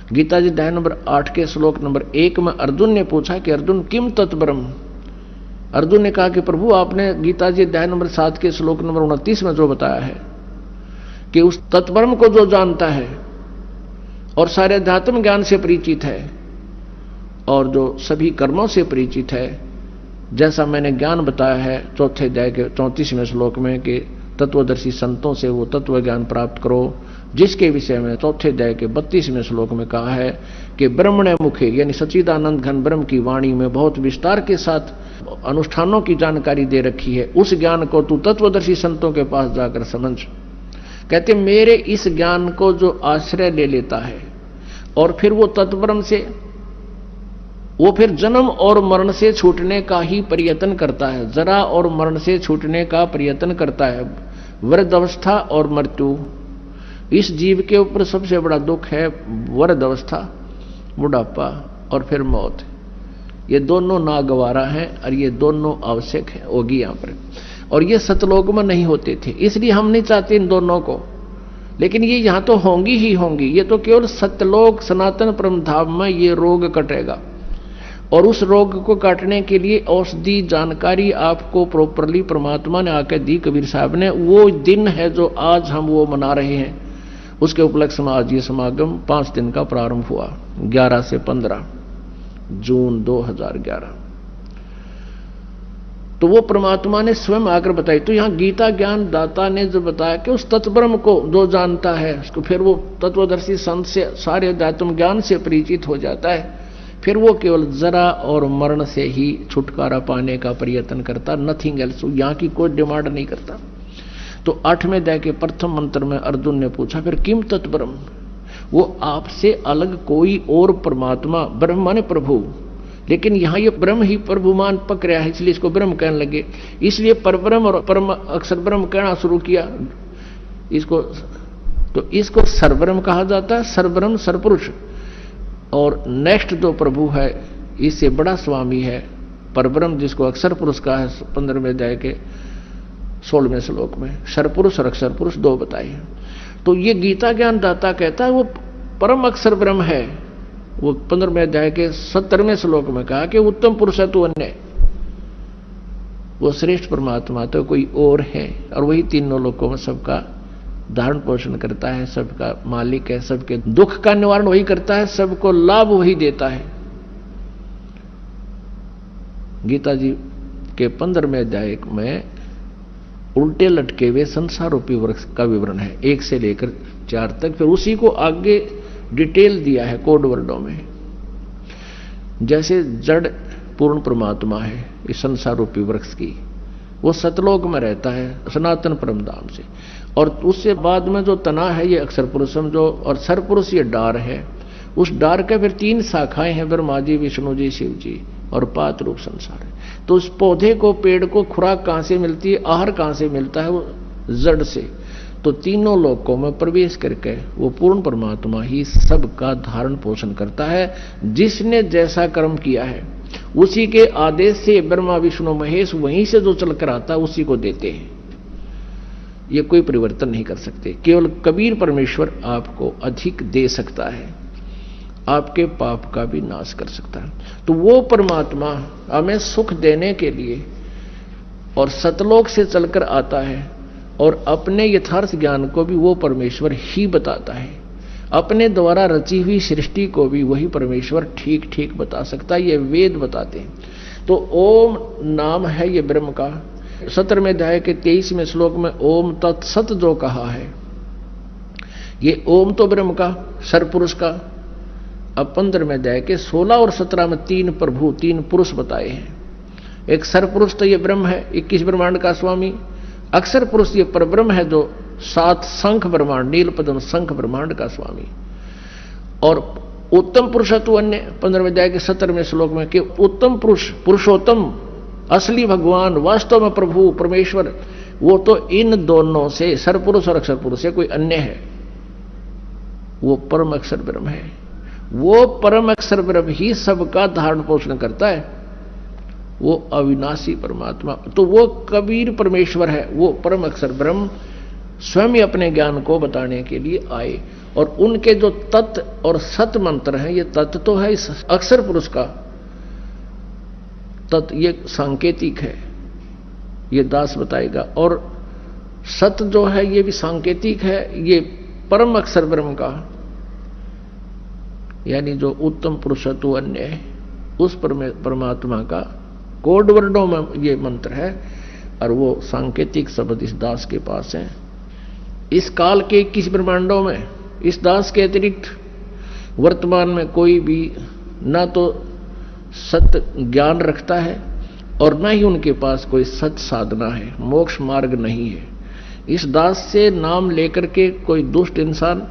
S1: गीता जी अध्याय नंबर 8 के श्लोक नंबर 1 में अर्जुन ने पूछा कि अर्जुन किम तत्ब्रह्म। अर्जुन ने कहा कि प्रभु आपने गीता जी अध्याय नंबर 7 के श्लोक नंबर 29 में जो बताया है कि उस तत्ब्रह्म को जो जानता है और सारे अध्यात्म ज्ञान से परिचित है और जो सभी कर्मों से परिचित है, जैसा मैंने ज्ञान बताया है 4थे अध्याय के 34वें श्लोक में कि तत्वदर्शी संतों से वो तत्व ज्ञान प्राप्त करो, जिसके विषय में 4थे अध्याय के 32वें श्लोक में कहा है कि ब्रह्मणे मुखे यानी सच्चिदानंद घन ब्रह्म की वाणी में बहुत विस्तार के साथ अनुष्ठानों की जानकारी दे रखी है। उस ज्ञान को तू तत्वदर्शी संतों के पास जाकर समझ। कहते मेरे इस ज्ञान को जो आश्रय ले लेता है और फिर वो तत्ब्रह्म से वो फिर जन्म और मरण से छूटने का ही प्रयत्न करता है, जरा और मरण से छूटने का प्रयत्न करता है। वृद्धावस्था और मृत्यु इस जीव के ऊपर सबसे बड़ा दुख है, वृद्धावस्था बुढ़ापा और फिर मौत। ये दोनों नागवारा हैं और ये दोनों आवश्यक है होगी यहाँ पर, और ये सतलोक में नहीं होते थे, इसलिए हम नहीं चाहते इन दोनों को, लेकिन ये यहाँ तो होंगी ही होंगी। ये तो केवल सतलोक सनातन परम धाम में ये रोग कटेगा, और उस रोग को काटने के लिए औषधि जानकारी आपको प्रॉपरली परमात्मा ने आकर दी, कबीर साहब ने। वो दिन है जो आज हम वो मना रहे हैं, उसके उपलक्ष्य में आज ये समागम 5 दिन का प्रारंभ हुआ, 11 से 15 जून 2011। तो वो परमात्मा ने स्वयं आकर बताई। तो यहां गीता ज्ञान दाता ने जो बताया कि उस तत्ब्रह्म को जो जानता है उसको फिर वो तत्वदर्शी संत से सारे अध्यात्म ज्ञान से परिचित हो जाता है, फिर वो केवल जरा और मरण से ही छुटकारा पाने का प्रयत्न करता, नथिंग एल्स। यहाँ की कोई डिमांड नहीं करता। तो 8वें अध्याय के प्रथम मंत्र में अर्जुन ने पूछा फिर किम तत्ब्रह्म, वो आपसे अलग कोई और परमात्मा, ब्रह्म माने प्रभु, लेकिन यहां ये ब्रह्म ही प्रभुमान पक रहा है, इसलिए इसको ब्रह्म कहने लगे। इसलिए परब्रह्म और परम अक्षर ब्रह्म कहना शुरू किया इसको। तो इसको सरब्रह्म कहा जाता है, सरब्रह्म सरपुरुष। और नेक्स्ट जो प्रभु है इससे बड़ा स्वामी है परब्रह्म, जिसको अक्षर पुरुष का है 15वें अध्याय के 16वें श्लोक में सरपुरुष और अक्षर पुरुष दो बताए। तो ये गीता ज्ञान दाता कहता है वो परम अक्षर ब्रह्म है। वो 15वें अध्याय के 17वें श्लोक में कहा कि उत्तम पुरुष है तू अन्य, वो श्रेष्ठ परमात्मा तो कोई और है, और वही तीनों लोकों में सबका धारण पोषण करता है, सबका मालिक है, सबके दुख का निवारण वही करता है, सबको लाभ वही देता है। गीता जी के 15वें अध्याय में उल्टे लटके हुए संसार रूपी वृक्ष का विवरण है 1 से लेकर 4 तक। फिर उसी को आगे डिटेल दिया है कोड वर्डों में। जैसे जड़ पूर्ण परमात्मा है इस संसार रूपी वृक्ष की, वो सतलोक में रहता है सनातन परमधाम से, और उससे बाद में जो तना है ये अक्षर पुरुष समझो, और सर पुरुष ये डार है। उस डार के फिर 3 शाखाएं हैं, ब्रह्मा जी, विष्णु जी, शिव जी, और पात रूप संसार है। तो उस पौधे को, पेड़ को खुराक कहां से मिलती है, आहार कहां से मिलता है, वो जड़ से। तो तीनों लोकों में प्रवेश करके वो पूर्ण परमात्मा ही सबका धारण पोषण करता है। जिसने जैसा कर्म किया है उसी के आदेश से ब्रह्मा विष्णु महेश वहीं से जो चलकर आता है उसी को देते हैं। ये कोई परिवर्तन नहीं कर सकते। केवल कबीर परमेश्वर आपको अधिक दे सकता है, आपके पाप का भी नाश कर सकता है। तो वो परमात्मा हमें सुख देने के लिए और सतलोक से चलकर आता है, और अपने यथार्थ ज्ञान को भी वो परमेश्वर ही बताता है। अपने द्वारा रची हुई सृष्टि को भी वही परमेश्वर ठीक ठीक बता सकता है, ये वेद बताते हैं। तो ओम नाम है ये ब्रह्म का। 17वें अध्याय के 23वें श्लोक में ओम तत्सत जो कहा है, ये ओम तो ब्रह्म का, सरपुरुष का। अब 15वें अध्याय के 16 और 17 में 3 प्रभु, 3 पुरुष बताए हैं। एक सरपुरुष तो ये ब्रह्म है, 21 ब्रह्मांड का स्वामी। अक्षर पुरुष ये परब्रह्म है जो 7 शंख ब्रह्मांड, नील पद्म शंख ब्रह्मांड का स्वामी। और उत्तम पुरुष है तो अन्य 15वें अध्याय के 17वें श्लोक में कि उत्तम पुरुष, पुरुषोत्तम, असली भगवान, वास्तव में प्रभु परमेश्वर, वो तो इन दोनों से, सरपुरुष और अक्षर पुरुष से कोई अन्य है। वो परम अक्षर ब्रह्म है। वो परम अक्षर ब्रह्म ही सबका धारण पोषण करता है। वो अविनाशी परमात्मा, तो वो कबीर परमेश्वर है। वो परम अक्षर ब्रह्म स्वयं अपने ज्ञान को बताने के लिए आए, और उनके जो तत् और सत मंत्र हैं, ये तत् तो है इस अक्षर पुरुष का, तत् ये सांकेतिक है, ये दास बताएगा। और सत जो है ये भी सांकेतिक है, ये परम अक्षर ब्रह्म का, यानी जो उत्तम पुरुष तो अन्य है, उस परमात्मा का कोड वर्डों में ये मंत्र है। और वो सांकेतिक शब्द इस दास के पास है। इस काल के 21 ब्रह्मांडों में इस दास के अतिरिक्त वर्तमान में कोई भी ना तो सत्य ज्ञान रखता है और ना ही उनके पास कोई सत्य साधना है, मोक्ष मार्ग नहीं है। इस दास से नाम लेकर के कोई दुष्ट इंसान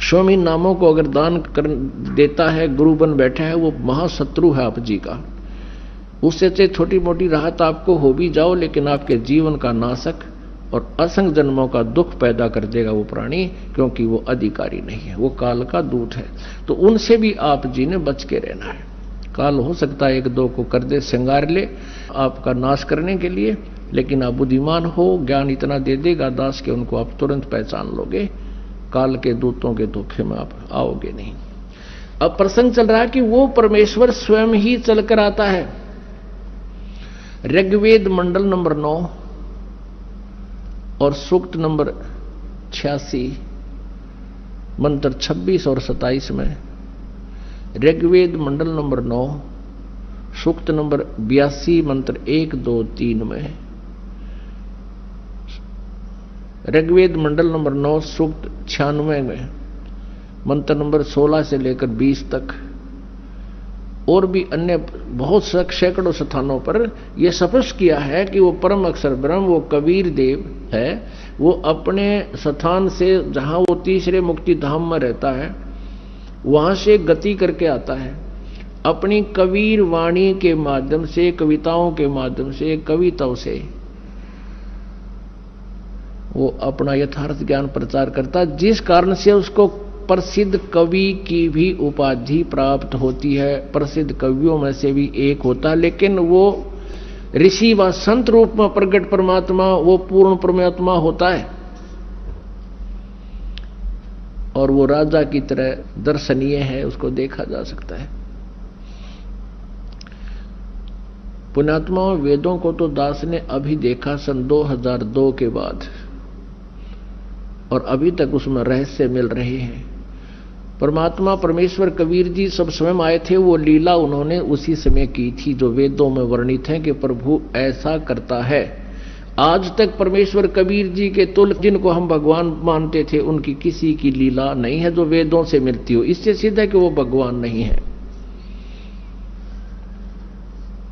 S1: स्वामी नामों को अगर दान कर देता है, गुरु बन बैठा है, वो महाशत्रु है आप जी का। उससे से छोटी मोटी राहत आपको हो भी जाओ, लेकिन आपके जीवन का नाशक और असंग जन्मों का दुख पैदा कर देगा वो प्राणी, क्योंकि वो अधिकारी नहीं है, वो काल का दूत है। तो उनसे भी आप जी ने बच के रहना है। काल हो सकता है 1-2 को कर दे, श्रृंगार ले आपका नाश करने के लिए, लेकिन आप बुद्धिमान हो, ज्ञान इतना दे देगा दास के उनको आप तुरंत पहचान लोगे। काल के दूतों के धोखे में आप आओगे नहीं। अब प्रसंग चल रहा है कि वो परमेश्वर स्वयं ही चलकर आता है। ऋग्वेद मंडल नंबर 9 और सूक्त नंबर 86 मंत्र 26 और 27 में, ऋग्वेद मंडल नंबर 9 सूक्त नंबर 82 मंत्र 1, 2, 3 में, ऋग्वेद मंडल नंबर 9 सूक्त 96 में मंत्र नंबर 16 से लेकर 20 तक, और भी अन्य बहुत सैकड़ों स्थानों पर यह स्पष्ट किया है कि वो परम अक्षर ब्रह्म, वो कबीर देव है। वो अपने स्थान से, जहां वो तीसरे मुक्ति धाम में रहता है, वहां से गति करके आता है अपनी कबीर वाणी के माध्यम से, कविताओं के माध्यम से, कविताओं से वो अपना यथार्थ ज्ञान प्रचार करता, जिस कारण से उसको प्रसिद्ध कवि की भी उपाधि प्राप्त होती है, प्रसिद्ध कवियों में से भी एक होता है। लेकिन वो ऋषि व संत रूप में प्रकट परमात्मा वो पूर्ण परमात्मा होता है और वो राजा की तरह दर्शनीय है, उसको देखा जा सकता है। पुण्यात्मा वेदों को तो दास ने अभी देखा सन 2002 के बाद, और अभी तक उसमें रहस्य मिल रहे हैं। परमात्मा परमेश्वर कबीर जी सब स्वयं आए थे, वो लीला उन्होंने उसी समय की थी जो वेदों में वर्णित है कि प्रभु ऐसा करता है। आज तक परमेश्वर कबीर जी के तुल्य जिनको हम भगवान मानते थे उनकी किसी की लीला नहीं है जो वेदों से मिलती हो। इससे सिद्ध है कि वो भगवान नहीं है।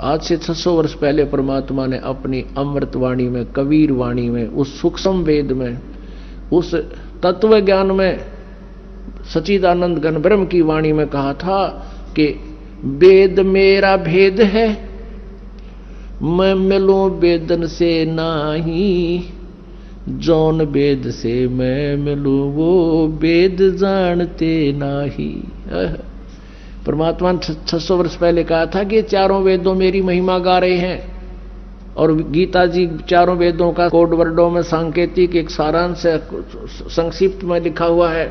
S1: आज से 600 वर्ष पहले परमात्मा ने अपनी अमृतवाणी में, कबीर वाणी में, उस सूक्ष्म वेद में, उस तत्व ज्ञान में, सच्चिदानंद घन ब्रह्म की वाणी में कहा था कि वेद मेरा भेद है, मैं मिलूं वेदन से नाही, जौन वेद से मैं मिलूं वो वेद जानते नाही। परमात्मा 600 वर्ष पहले कहा था कि चारों वेदों मेरी महिमा गा रहे हैं, और गीता जी चारों वेदों का कोड वर्डों में सांकेतिक एक सारांश संक्षिप्त में लिखा हुआ है।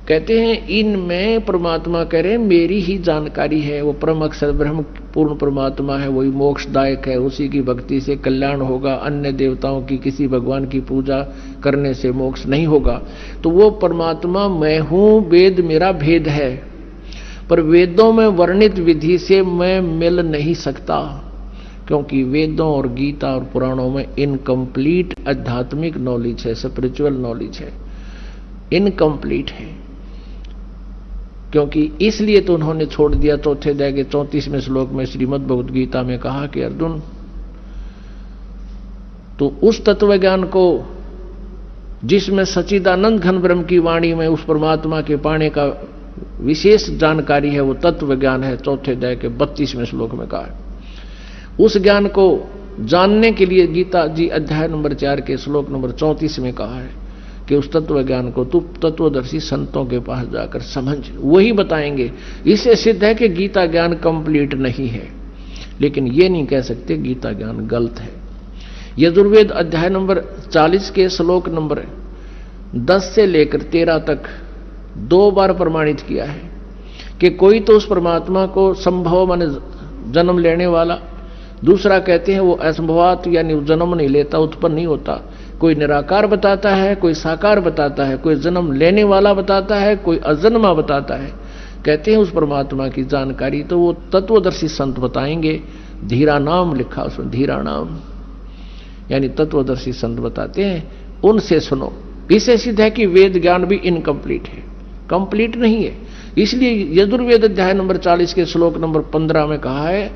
S1: कहते हैं इनमें परमात्मा कह रहे हैं मेरी ही जानकारी है, वो परम अक्षर ब्रह्म पूर्ण परमात्मा है, वही मोक्षदायक है, उसी की भक्ति से कल्याण होगा, अन्य देवताओं की किसी भगवान की पूजा करने से मोक्ष नहीं होगा। तो वो परमात्मा मैं हूं, वेद मेरा भेद है, पर वेदों में वर्णित विधि से मैं मिल नहीं सकता, क्योंकि वेदों और गीता और पुराणों में इनकम्प्लीट आध्यात्मिक नॉलेज है, स्पिरिचुअल नॉलेज है, इनकम्प्लीट है। क्योंकि इसलिए तो उन्होंने छोड़ दिया। चौथे अध्याय के 34वें श्लोक में श्रीमद् भगवद गीता में कहा कि अर्जुन तो उस तत्व ज्ञान को जिसमें सच्चिदानंद घन ब्रह्म की वाणी में उस परमात्मा के पाने का विशेष जानकारी है, वो तत्व ज्ञान है। चौथे अध्याय के 32वें श्लोक में कहा है। उस ज्ञान को जानने के लिए गीता जी अध्याय नंबर 4 के श्लोक नंबर 34 में कहा है कि उस तत्व ज्ञान को तू तत्वदर्शी संतों के पास जाकर समझ, वही बताएंगे। इससे सिद्ध है कि गीता ज्ञान कंप्लीट नहीं है, लेकिन ये नहीं कह सकते गीता ज्ञान गलत है। यजुर्वेद अध्याय नंबर 40 के श्लोक नंबर 10 से लेकर 13 तक 2 बार प्रमाणित किया है कि कोई तो उस परमात्मा को संभव माने जन्म लेने वाला, दूसरा कहते हैं वो असंभवात यानी जन्म नहीं लेता, उत्पन्न नहीं होता। कोई निराकार बताता है, कोई साकार बताता है, कोई जन्म लेने वाला बताता है, कोई अजन्मा बताता है। कहते हैं उस परमात्मा की जानकारी तो वो तत्वदर्शी संत बताएंगे। धीरा नाम लिखा उसमें, धीरा नाम यानी तत्वदर्शी संत बताते हैं, उनसे सुनो। इससे सिद्ध है कि वेद ज्ञान भी इनकम्प्लीट है, कंप्लीट नहीं है। इसलिए यजुर्वेद अध्याय नंबर 40 के श्लोक नंबर 15 में कहा है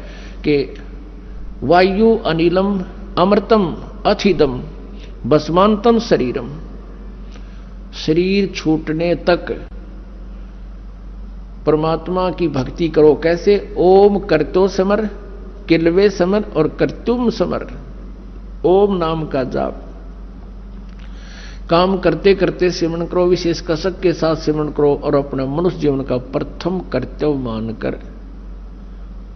S1: कि वायु अनिलम अमृतम अथिदम बसमांतम शरीरम, शरीर छूटने तक परमात्मा की भक्ति करो। कैसे? ओम करतो समर, किलवे समर और कर्तुम समर। ओम नाम का जाप काम करते करते सिमरण करो, विशेष कसक के साथ सिमरण करो और अपने मनुष्य जीवन का प्रथम कर्तव्य मानकर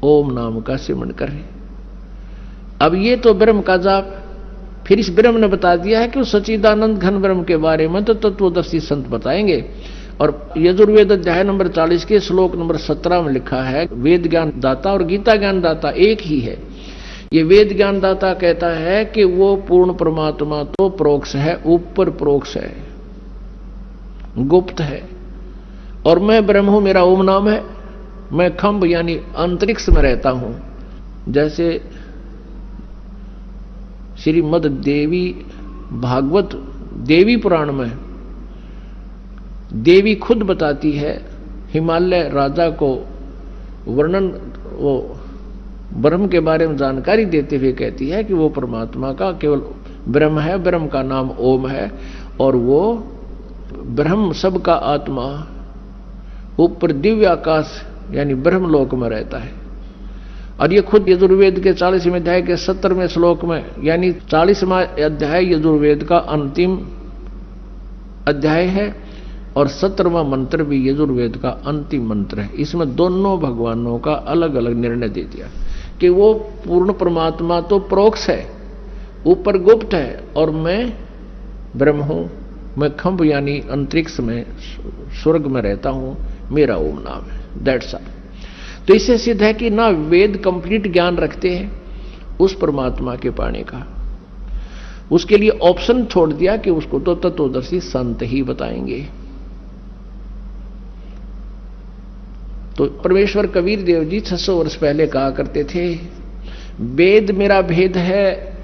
S1: ओम नाम का सिमरण करें। अब ये तो ब्रह्म का जाप। फिर इस ब्रह्म ने बता दिया है कि उस सच्चिदानंद घन ब्रह्म के बारे में तो तत्वदर्शी संत बताएंगे। और यजुर्वेद अध्याय नंबर 40 के श्लोक नंबर 17 में लिखा है वेद ज्ञान दाता और गीता ज्ञान दाता एक ही है। ये वेद ज्ञान दाता कहता है कि वो पूर्ण परमात्मा तो प्रोक्ष है, ऊपर प्रोक्ष है, गुप्त है, और मैं ब्रह्म हूं, मेरा ओम नाम है, मैं खंभ यानी अंतरिक्ष में रहता हूं। जैसे श्रीमद् देवी भागवत देवी पुराण में देवी खुद बताती है, हिमालय राजा को वर्णन वो ब्रह्म के बारे में जानकारी देते हुए कहती है कि वो परमात्मा का केवल ब्रह्म है, ब्रह्म का नाम ओम है, और वो ब्रह्म सबका आत्मा ऊपर दिव्य आकाश यानी ब्रह्मलोक में रहता है। और ये खुद यजुर्वेद के 40वें अध्याय के 70वें श्लोक में, यानी 40वां अध्याय यजुर्वेद का अंतिम अध्याय है और 70वां मंत्र भी यजुर्वेद का अंतिम मंत्र है। इसमें दोनों भगवानों का अलग अलग निर्णय दे दिया कि वो पूर्ण परमात्मा तो परोक्ष है, ऊपर गुप्त है, और मैं ब्रह्म हूं, मैं खंभ यानी अंतरिक्ष में स्वर्ग में रहता हूं, मेरा ओम नाम है। That's all. तो इससे सिद्ध है कि ना वेद कंप्लीट ज्ञान रखते हैं उस परमात्मा के पाने का, उसके लिए ऑप्शन छोड़ दिया कि उसको तो तत्वदर्शी संत ही बताएंगे। तो परमेश्वर कबीर देव जी 600 वर्ष पहले कहा करते थे, वेद मेरा भेद है,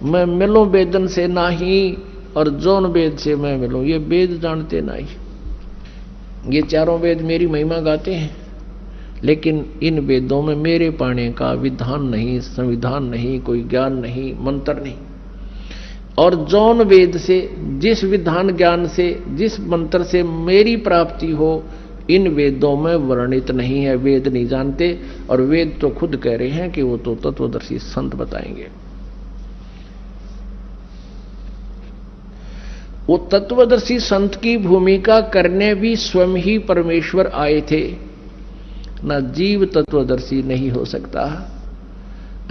S1: मैं मिलूं वेदन से नाही, और जौन वेद से मैं मिलूं। ये वेद जानते नहीं, ये चारों वेद मेरी महिमा गाते हैं, लेकिन इन वेदों में मेरे पाने का विधान नहीं, संविधान नहीं, कोई ज्ञान नहीं, मंत्र नहीं। और जौन वेद से, जिस विधान ज्ञान से, जिस मंत्र से मेरी प्राप्ति हो, इन वेदों में वर्णित नहीं है, वेद नहीं जानते। और वेद तो खुद कह रहे हैं कि वो तो तत्वदर्शी संत बताएंगे। वो तत्वदर्शी संत की भूमिका करने भी स्वयं ही परमेश्वर आए थे, ना जीव तत्वदर्शी नहीं हो सकता।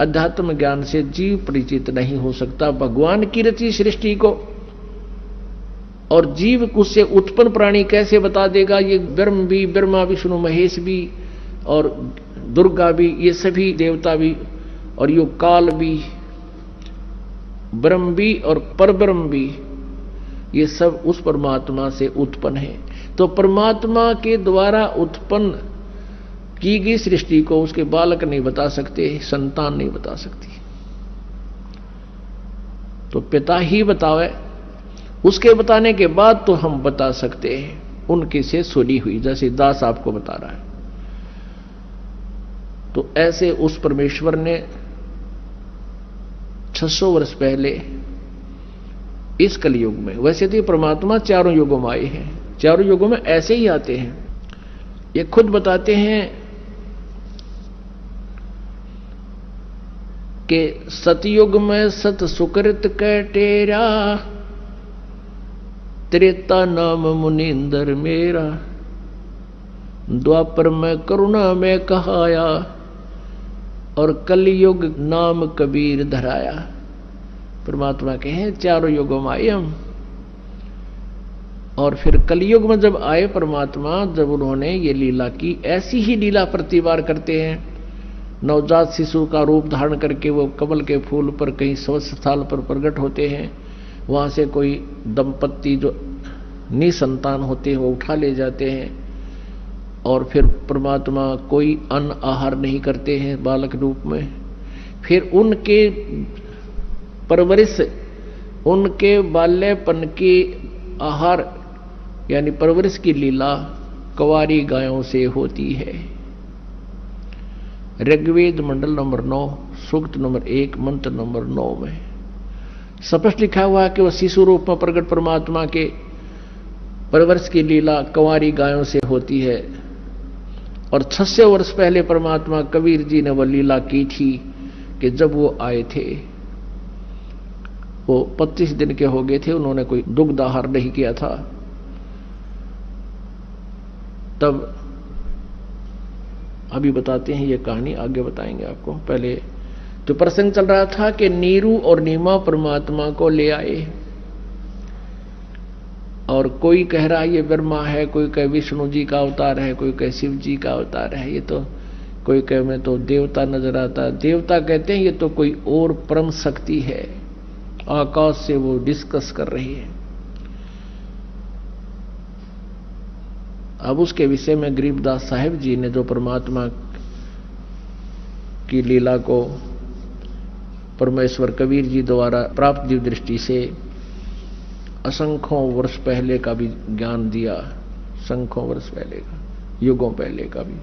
S1: अध्यात्म ज्ञान से जीव परिचित नहीं हो सकता भगवान की रची सृष्टि को, और जीव उससे उत्पन्न प्राणी कैसे बता देगा। ये ब्रह्म भी, ब्रह्मा विष्णु महेश भी, और दुर्गा भी, ये सभी देवता भी, और यो काल भी, ब्रह्म भी और परब्रह्म भी, ये सब उस परमात्मा से उत्पन्न है। तो परमात्मा के द्वारा उत्पन्न की गई सृष्टि को उसके बालक नहीं बता सकते, संतान नहीं बता सकती, तो पिता ही बतावे। उसके बताने के बाद तो हम बता सकते हैं, उनकी से सुनी हुई, जैसे दास आपको बता रहा है। तो ऐसे उस परमेश्वर ने 600 वर्ष पहले इस कलयुग में, वैसे तो परमात्मा चारों युगों में आए हैं, चारों युगों में ऐसे ही आते हैं। ये खुद बताते हैं कि सतयुग में सत सुकृत कटेरा, त्रेता नाम मुनिंदर मेरा, द्वापर में करुणा में कहाया, और कलयुग नाम कबीर धराया। परमात्मा के हैं चारों युगों में आए हम। और फिर कलयुग में जब आए परमात्मा, जब उन्होंने ये लीला की, ऐसी ही लीला प्रतिबार करते हैं। नवजात शिशु का रूप धारण करके वो कमल के फूल पर कहीं स्वच्छ स्थल पर प्रकट होते हैं, वहां से कोई दंपत्ति जो निसंतान होते हैं वो उठा ले जाते हैं, और फिर परमात्मा कोई अन्न आहार नहीं करते हैं बालक रूप में। फिर उनके परवरिश, उनके बाल्यपन की आहार यानी परवरिश की लीला कुंवारी गायों से होती है। ऋग्वेद मंडल नंबर 9 सूक्त नंबर 1 मंत्र नंबर 9 में स्पष्ट लिखा हुआ है कि वह शिशु रूप में प्रकट परमात्मा के परवरिश की लीला कुंवारी गायों से होती है। और 600 वर्ष पहले परमात्मा कबीर जी ने वह लीला की थी कि जब वो आए थे, वो 25 दिन के हो गए थे, उन्होंने कोई दुग्ध आहार नहीं किया था। तब अभी बताते हैं ये कहानी, आगे बताएंगे आपको। पहले जो प्रसंग चल रहा था कि नीरू और नीमा परमात्मा को ले आए, और कोई कह रहा है ये ब्रह्मा है, कोई कहे विष्णु जी का अवतार है, कोई कहे शिव जी का अवतार है, ये तो कोई कहे में तो देवता नजर आता है। देवता कहते हैं ये तो कोई और परम शक्ति है, आकाश से वो डिस्कस कर रही है। अब उसके विषय में गरीबदास साहिब जी ने जो परमात्मा की लीला को परमेश्वर कबीर जी द्वारा प्राप्त दिव्य दृष्टि से असंख्यों वर्ष पहले का भी ज्ञान दिया, संख्यों वर्ष पहले का, युगों पहले का भी,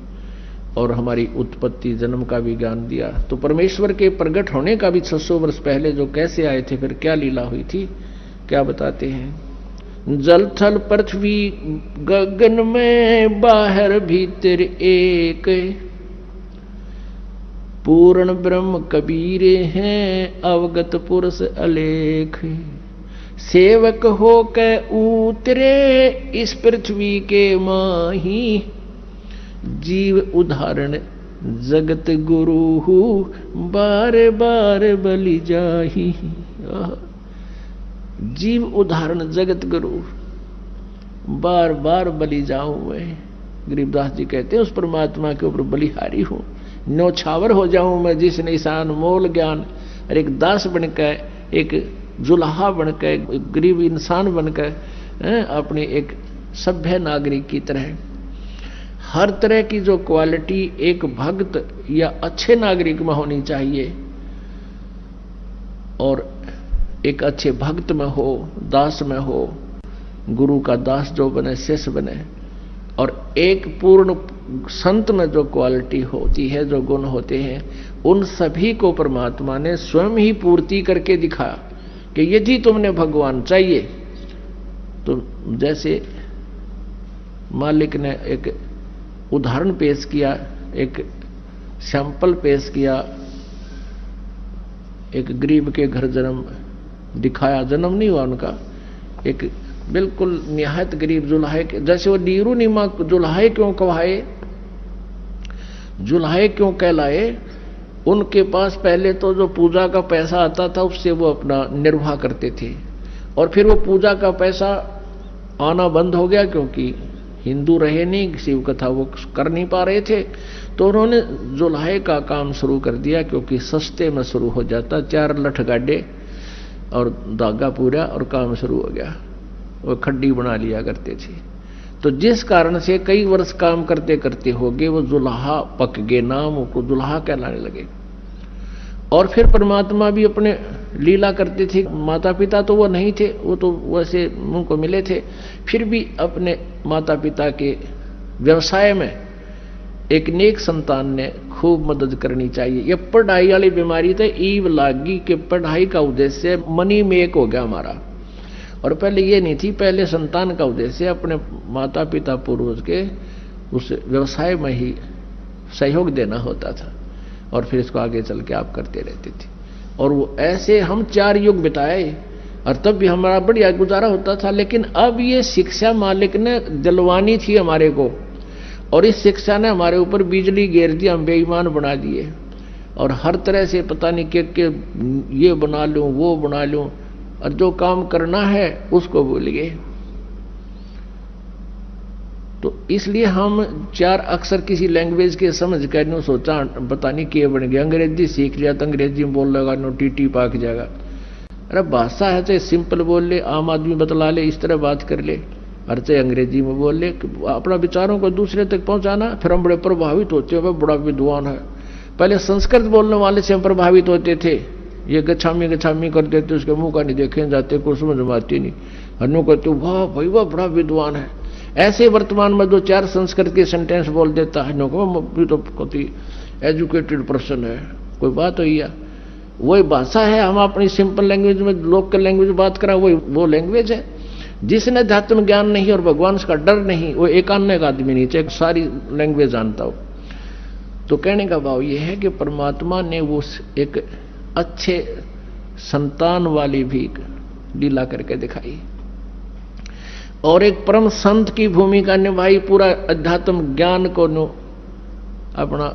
S1: और हमारी उत्पत्ति जन्म का भी ज्ञान दिया। तो परमेश्वर के प्रकट होने का भी 600 वर्ष पहले जो कैसे आए थे, फिर क्या लीला हुई थी, क्या बताते हैं। जल थल पृथ्वी गगन में बाहर भीतर एक, पूर्ण ब्रह्म कबीरे हैं अवगत पुरुष अलेख। सेवक हो के उतरे इस पृथ्वी के माही, जीव उदाहरण जगत गुरु बार बार बलि जाही। जीव उदाहरण जगत गुरु बार बार बलि जाऊं मैं। गरीबदास जी कहते हैं उस परमात्मा के ऊपर बलिहारी हूं, न्योछावर हो जाऊं मैं जिस निशान मोल ज्ञान। और एक दास बनकर, एक जुल्हा बनकर, एक गरीब इंसान बनकर अपने एक सभ्य नागरिक की तरह हर तरह की जो क्वालिटी एक भक्त या अच्छे नागरिक में होनी चाहिए, और एक अच्छे भक्त में हो, दास में हो, गुरु का दास जो बने, शिष्य बने। और एक पूर्ण संत में जो क्वालिटी होती है, जो गुण होते हैं, उन सभी को परमात्मा ने स्वयं ही पूर्ति करके दिखाया कि यदि तुमने भगवान चाहिए तो जैसे मालिक ने एक उदाहरण पेश किया, एक सैंपल पेश किया, एक गरीब के घर जन्म दिखाया, जन्म नहीं हुआ उनका, एक बिल्कुल निहायत गरीब जुल्हे के, जैसे वो नीरू नीमा जुल्हे क्यों कहवाए, जुल्हे क्यों कहलाए, उनके पास पहले तो जो पूजा का पैसा आता था उससे वो अपना निर्वाह करते थे, और फिर वो पूजा का पैसा आना बंद हो गया क्योंकि हिंदू रहे नहीं, शिव कथा वो कर नहीं पा रहे थे, तो उन्होंने जुल्हे का काम शुरू कर दिया क्योंकि सस्ते में शुरू हो जाता, 4 लठ गाडे और धागा पूरा और काम शुरू हो गया। वो खड्डी बना लिया करते थे, तो जिस कारण से कई वर्ष काम करते करते हो गए वो जुल्हा पक गए, नाम को जुल्हा कहलाने लगे। और फिर परमात्मा भी अपने लीला करते थे, माता पिता तो वो नहीं थे, वो तो वैसे उनको मिले थे, फिर भी अपने माता पिता के व्यवसाय में एक नेक संतान ने खूब मदद करनी चाहिए। ये पढ़ाई वाली बीमारी तो ईव लागी कि पढ़ाई का उद्देश्य मनी मेक हो गया हमारा, और पहले ये नहीं थी, पहले संतान का उद्देश्य अपने माता पिता पूर्वज के उस व्यवसाय में ही सहयोग देना होता था, और फिर इसको आगे चल के आप करते रहते थे। और वो ऐसे हम 4 युग बिताए और तब भी हमारा बढ़िया गुजारा होता था। लेकिन अब ये शिक्षा मालिक ने दिलवानी थी हमारे को, और इस शिक्षा ने हमारे ऊपर बिजली गिर दी, हम बेईमान बना दिए, और हर तरह से पता नहीं के ये बना लूं वो बना लूं, और जो काम करना है उसको भूल गए। तो इसलिए हम 4 अक्षर किसी लैंग्वेज के समझ कर नो सोचा पता नहीं क्या बन गया, अंग्रेजी सीख लिया तो अंग्रेजी में बोल लगा नो टीटी पाक जाएगा। अरे भाषा है तो सिंपल बोल ले, आम आदमी बतला ले, इस तरह बात कर ले, और चाहे अंग्रेजी में बोल ले, अपना विचारों को दूसरे तक पहुंचाना। फिर हम बड़े प्रभावित होते हैं, बड़ा विद्वान है। पहले संस्कृत बोलने वाले से हम प्रभावित होते थे, ये गच्छामी गच्छामी कर देते, उसके मुंह का नहीं देखे जाते, कुछ समझ में आती नहीं, हनु कहते वाह भाई वाह बड़ा विद्वान है। ऐसे वर्तमान में 2-4 संस्कृत के सेंटेंस बोल देता है, तो कति एजुकेटेड पर्सन है, कोई बात हुई है। वही भाषा है, हम अपनी सिंपल लैंग्वेज में लोकल लैंग्वेज बात करा, वही वो लैंग्वेज है। जिसने अध्यात्म ज्ञान नहीं और भगवान का डर नहीं, वो एकान्य का आदमी नहीं, चाहे सारी लैंग्वेज जानता हो। तो कहने का भाव ये है कि परमात्मा ने वो एक अच्छे संतान वाली भी लीला करके दिखाई, और एक परम संत की भूमिका निभाई, पूरा अध्यात्म ज्ञान को अपना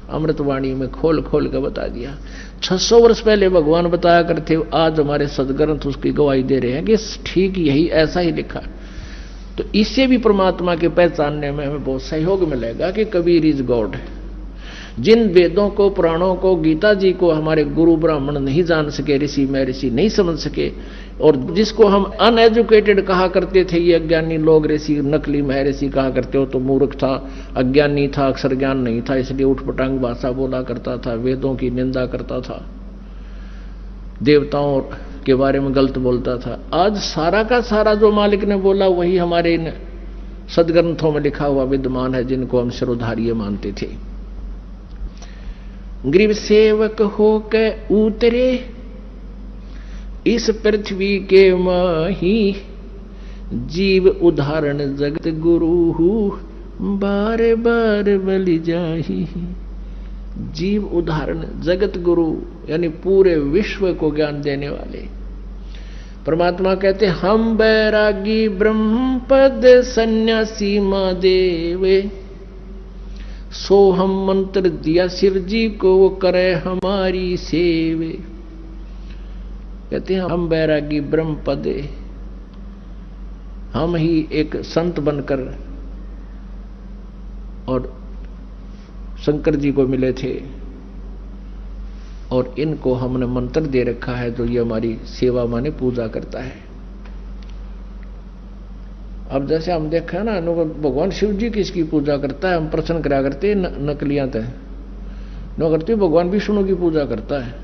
S1: अमृतवाणी में खोल खोल के बता दिया। 600 वर्ष पहले भगवान बताया करते, आज हमारे सदग्रंथ उसकी गवाही दे रहे हैं कि ठीक यही ऐसा ही लिखा। तो इससे भी परमात्मा के पहचानने में हमें बहुत सहयोग मिलेगा कि कबीर इज गॉड। जिन वेदों को, पुराणों को, गीता जी को हमारे गुरु ब्राह्मण नहीं जान सके, ऋषि महर्षि नहीं समझ सके, और जिसको हम अनएजुकेटेड कहा करते थे, ये अज्ञानी लोग, ऋषि नकली महर्षि कहा करते हो, तो मूर्ख था, अज्ञानी था, अक्षर ज्ञान नहीं था, इसलिए उठपटांग भाषा बोला करता था, वेदों की निंदा करता था, देवताओं के बारे में गलत बोलता था। आज सारा का सारा जो मालिक ने बोला वही हमारे इन सदग्रंथों में लिखा हुआ विद्यमान है, जिनको हम शिरोधार्य मानते थे। गरीब सेवक होके उतरे इस पृथ्वी के माही, जीव उदाहरण जगत गुरु बार बार बलि जाहि। जीव उदाहरण जगत गुरु यानी पूरे विश्व को ज्ञान देने वाले परमात्मा कहते हम बैरागी ब्रह्म पद सन्यासी महादेवे, सो हम मंत्र दिया शिव जी को वो करे हमारी सेवे। कहते हैं हम बैरागी ब्रह्म पदे, हम ही एक संत बनकर और शंकर जी को मिले थे और इनको हमने मंत्र दे रखा है तो ये हमारी सेवा माने पूजा करता है। अब जैसे हम देखा ना भगवान शिव जी किसकी पूजा करता है, हम प्रश्न करा करते नकलियां तय न करते भगवान विष्णु की पूजा करता है।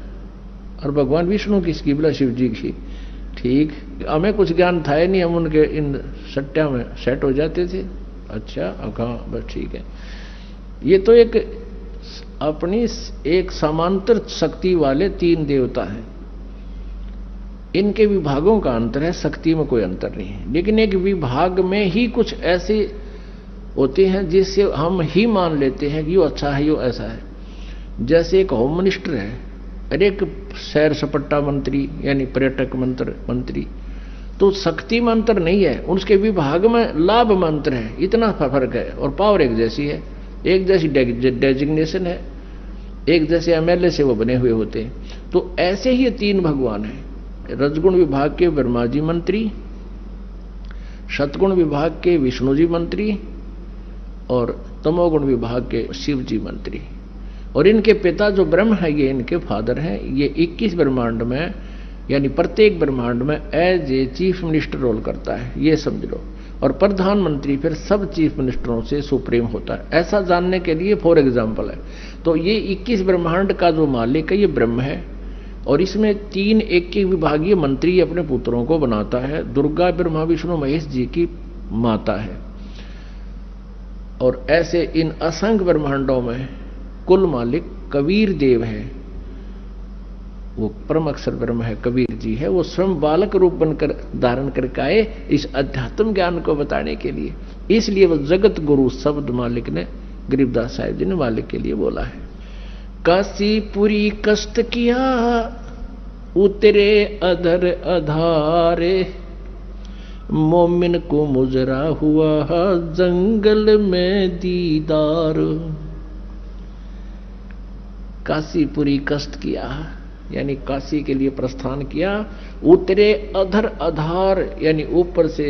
S1: और भगवान विष्णु किसकी, बोला शिव जी की। ठीक, हमें कुछ ज्ञान था ही नहीं, हम उनके इन सट्टा में सेट हो जाते थे। अच्छा हाँ बस ठीक है। ये तो एक अपनी एक समांतर शक्ति वाले तीन देवता हैं, इनके विभागों का अंतर है, शक्ति में कोई अंतर नहीं है। लेकिन एक विभाग में ही कुछ ऐसे होते हैं जिससे हम ही मान लेते हैं कि यो अच्छा है यो ऐसा है। जैसे एक होम मिनिस्टर है और एक सैर सपट्टा मंत्री यानी पर्यटक मंत्री, तो शक्ति में अंतर नहीं है, उसके विभाग में लाभ में अंतर है, इतना फर्क है। और पावर एक जैसी है, एक जैसी डेजिग्नेशन है, एक जैसे एमएलए से वो बने हुए होते हैं। तो ऐसे ही तीन भगवान हैं, रजगुण विभाग के ब्रह्मा जी मंत्री, सतगुण विभाग के विष्णु जी मंत्री और तमोगुण विभाग के शिव जी मंत्री। और इनके पिता जो ब्रह्म है ये इनके फादर हैं। ये 21 ब्रह्मांड में यानी प्रत्येक ब्रह्मांड में as a chief minister role करता है, ये समझ लो। और प्रधानमंत्री फिर सब चीफ मिनिस्टरों से सुप्रीम होता है। ऐसा जानने के लिए फॉर एग्जाम्पल है, तो ये 21 ब्रह्मांड का जो मालिक है ये ब्रह्म है। और इसमें तीन एक विभागीय मंत्री अपने पुत्रों को बनाता है। दुर्गा ब्रह्मा विष्णु महेश जी की माता है। और ऐसे इन असंख्य ब्रह्मांडों में कुल मालिक कबीर देव है, वो परम अक्षर ब्रह्म है, कबीर जी है। वो स्वयं बालक रूप बनकर धारण करके आए इस अध्यात्म ज्ञान को बताने के लिए। इसलिए वो जगत गुरु शब्द मालिक ने गरीबदास साहिब जी ने मालिक के लिए बोला है। काशीपुरी कष्ट किया उतरे अधर अधारे, मोमिन को मुजरा हुआ जंगल में दीदार। काशीपुरी कष्ट किया यानी काशी के लिए प्रस्थान किया। उतरे अधर आधार यानी ऊपर से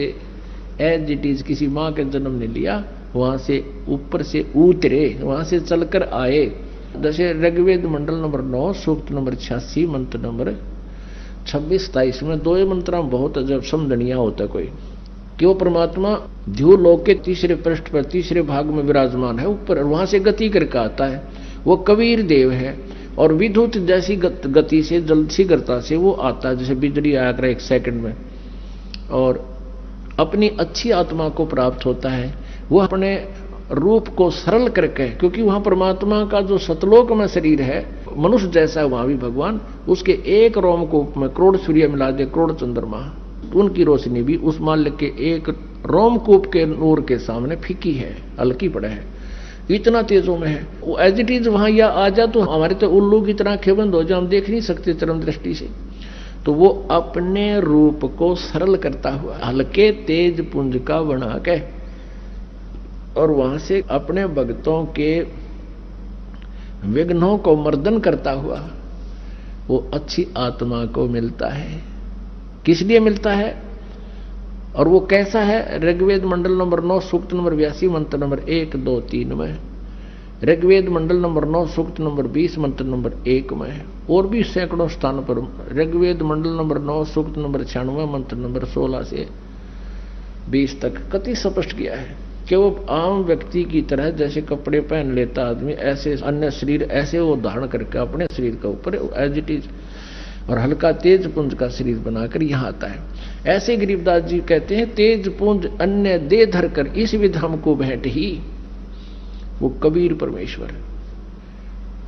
S1: एज इट इज किसी मां के जन्म ने लिया, वहां से ऊपर से उतरे, वहां से चलकर आए। जैसे ऋग्वेद मंडल नंबर 9 सूक्त नंबर 86 मंत्र नंबर 26-27 में दो मंत्र बहुत अजब समझनिया होता कोई कि वो परमात्मा ध्युलोक के तीसरे पृष्ठ पर तीसरे भाग में विराजमान है ऊपर, वहां से गति करके आता है। वो कबीर देव है और विद्युत जैसी गति से जल्द सी गति से वो आता है, जैसे बिजली आया करे 1 सेकंड में, और अपनी अच्छी आत्मा को प्राप्त होता है। वो अपने रूप को सरल करके, क्योंकि वहां परमात्मा का जो सतलोक में शरीर है मनुष्य जैसा है, वहां भी भगवान उसके एक रोमकूप में करोड़ सूर्य मिला दे, करोड़ चंद्रमा, उनकी रोशनी भी उस मालिक के एक रोमकूप के नूर के सामने फीकी है, हल्की पड़े है, इतना तेजों में है वो। एज इट इज वहां या आ जा तो हमारे तो उल्लू की तरह आंखें बंद हो जाए, हम देख नहीं सकते चरम दृष्टि से। तो वो अपने रूप को सरल करता हुआ हल्के तेज पुंज का बना के, और वहां से अपने भक्तों के विघ्नों को मर्दन करता हुआ वो अच्छी आत्मा को मिलता है। किस लिए मिलता है और वो कैसा है? ऋग्वेद मंडल नंबर 9 सूक्त नंबर 82 मंत्र नंबर 1, 2, 3 में, ऋग्वेद मंडल नंबर 9 सूक्त नंबर 20 मंत्र नंबर 1 में, और भी सैकड़ों स्थान पर ऋग्वेद मंडल नंबर 9 सूक्त नंबर 96 मंत्र नंबर 16 से 20 तक कति स्पष्ट किया है कि वो आम व्यक्ति की तरह जैसे कपड़े पहन लेता आदमी, ऐसे अन्य शरीर ऐसे वो धारण करके अपने शरीर के ऊपर एज इट इज और हल्का तेज पुंज का शरीर बनाकर यहाँ आता है। ऐसे गरीबदास जी कहते हैं, तेज पुंज अन्य दे धर कर इस विध हमको भेंट ही, वो कबीर परमेश्वर।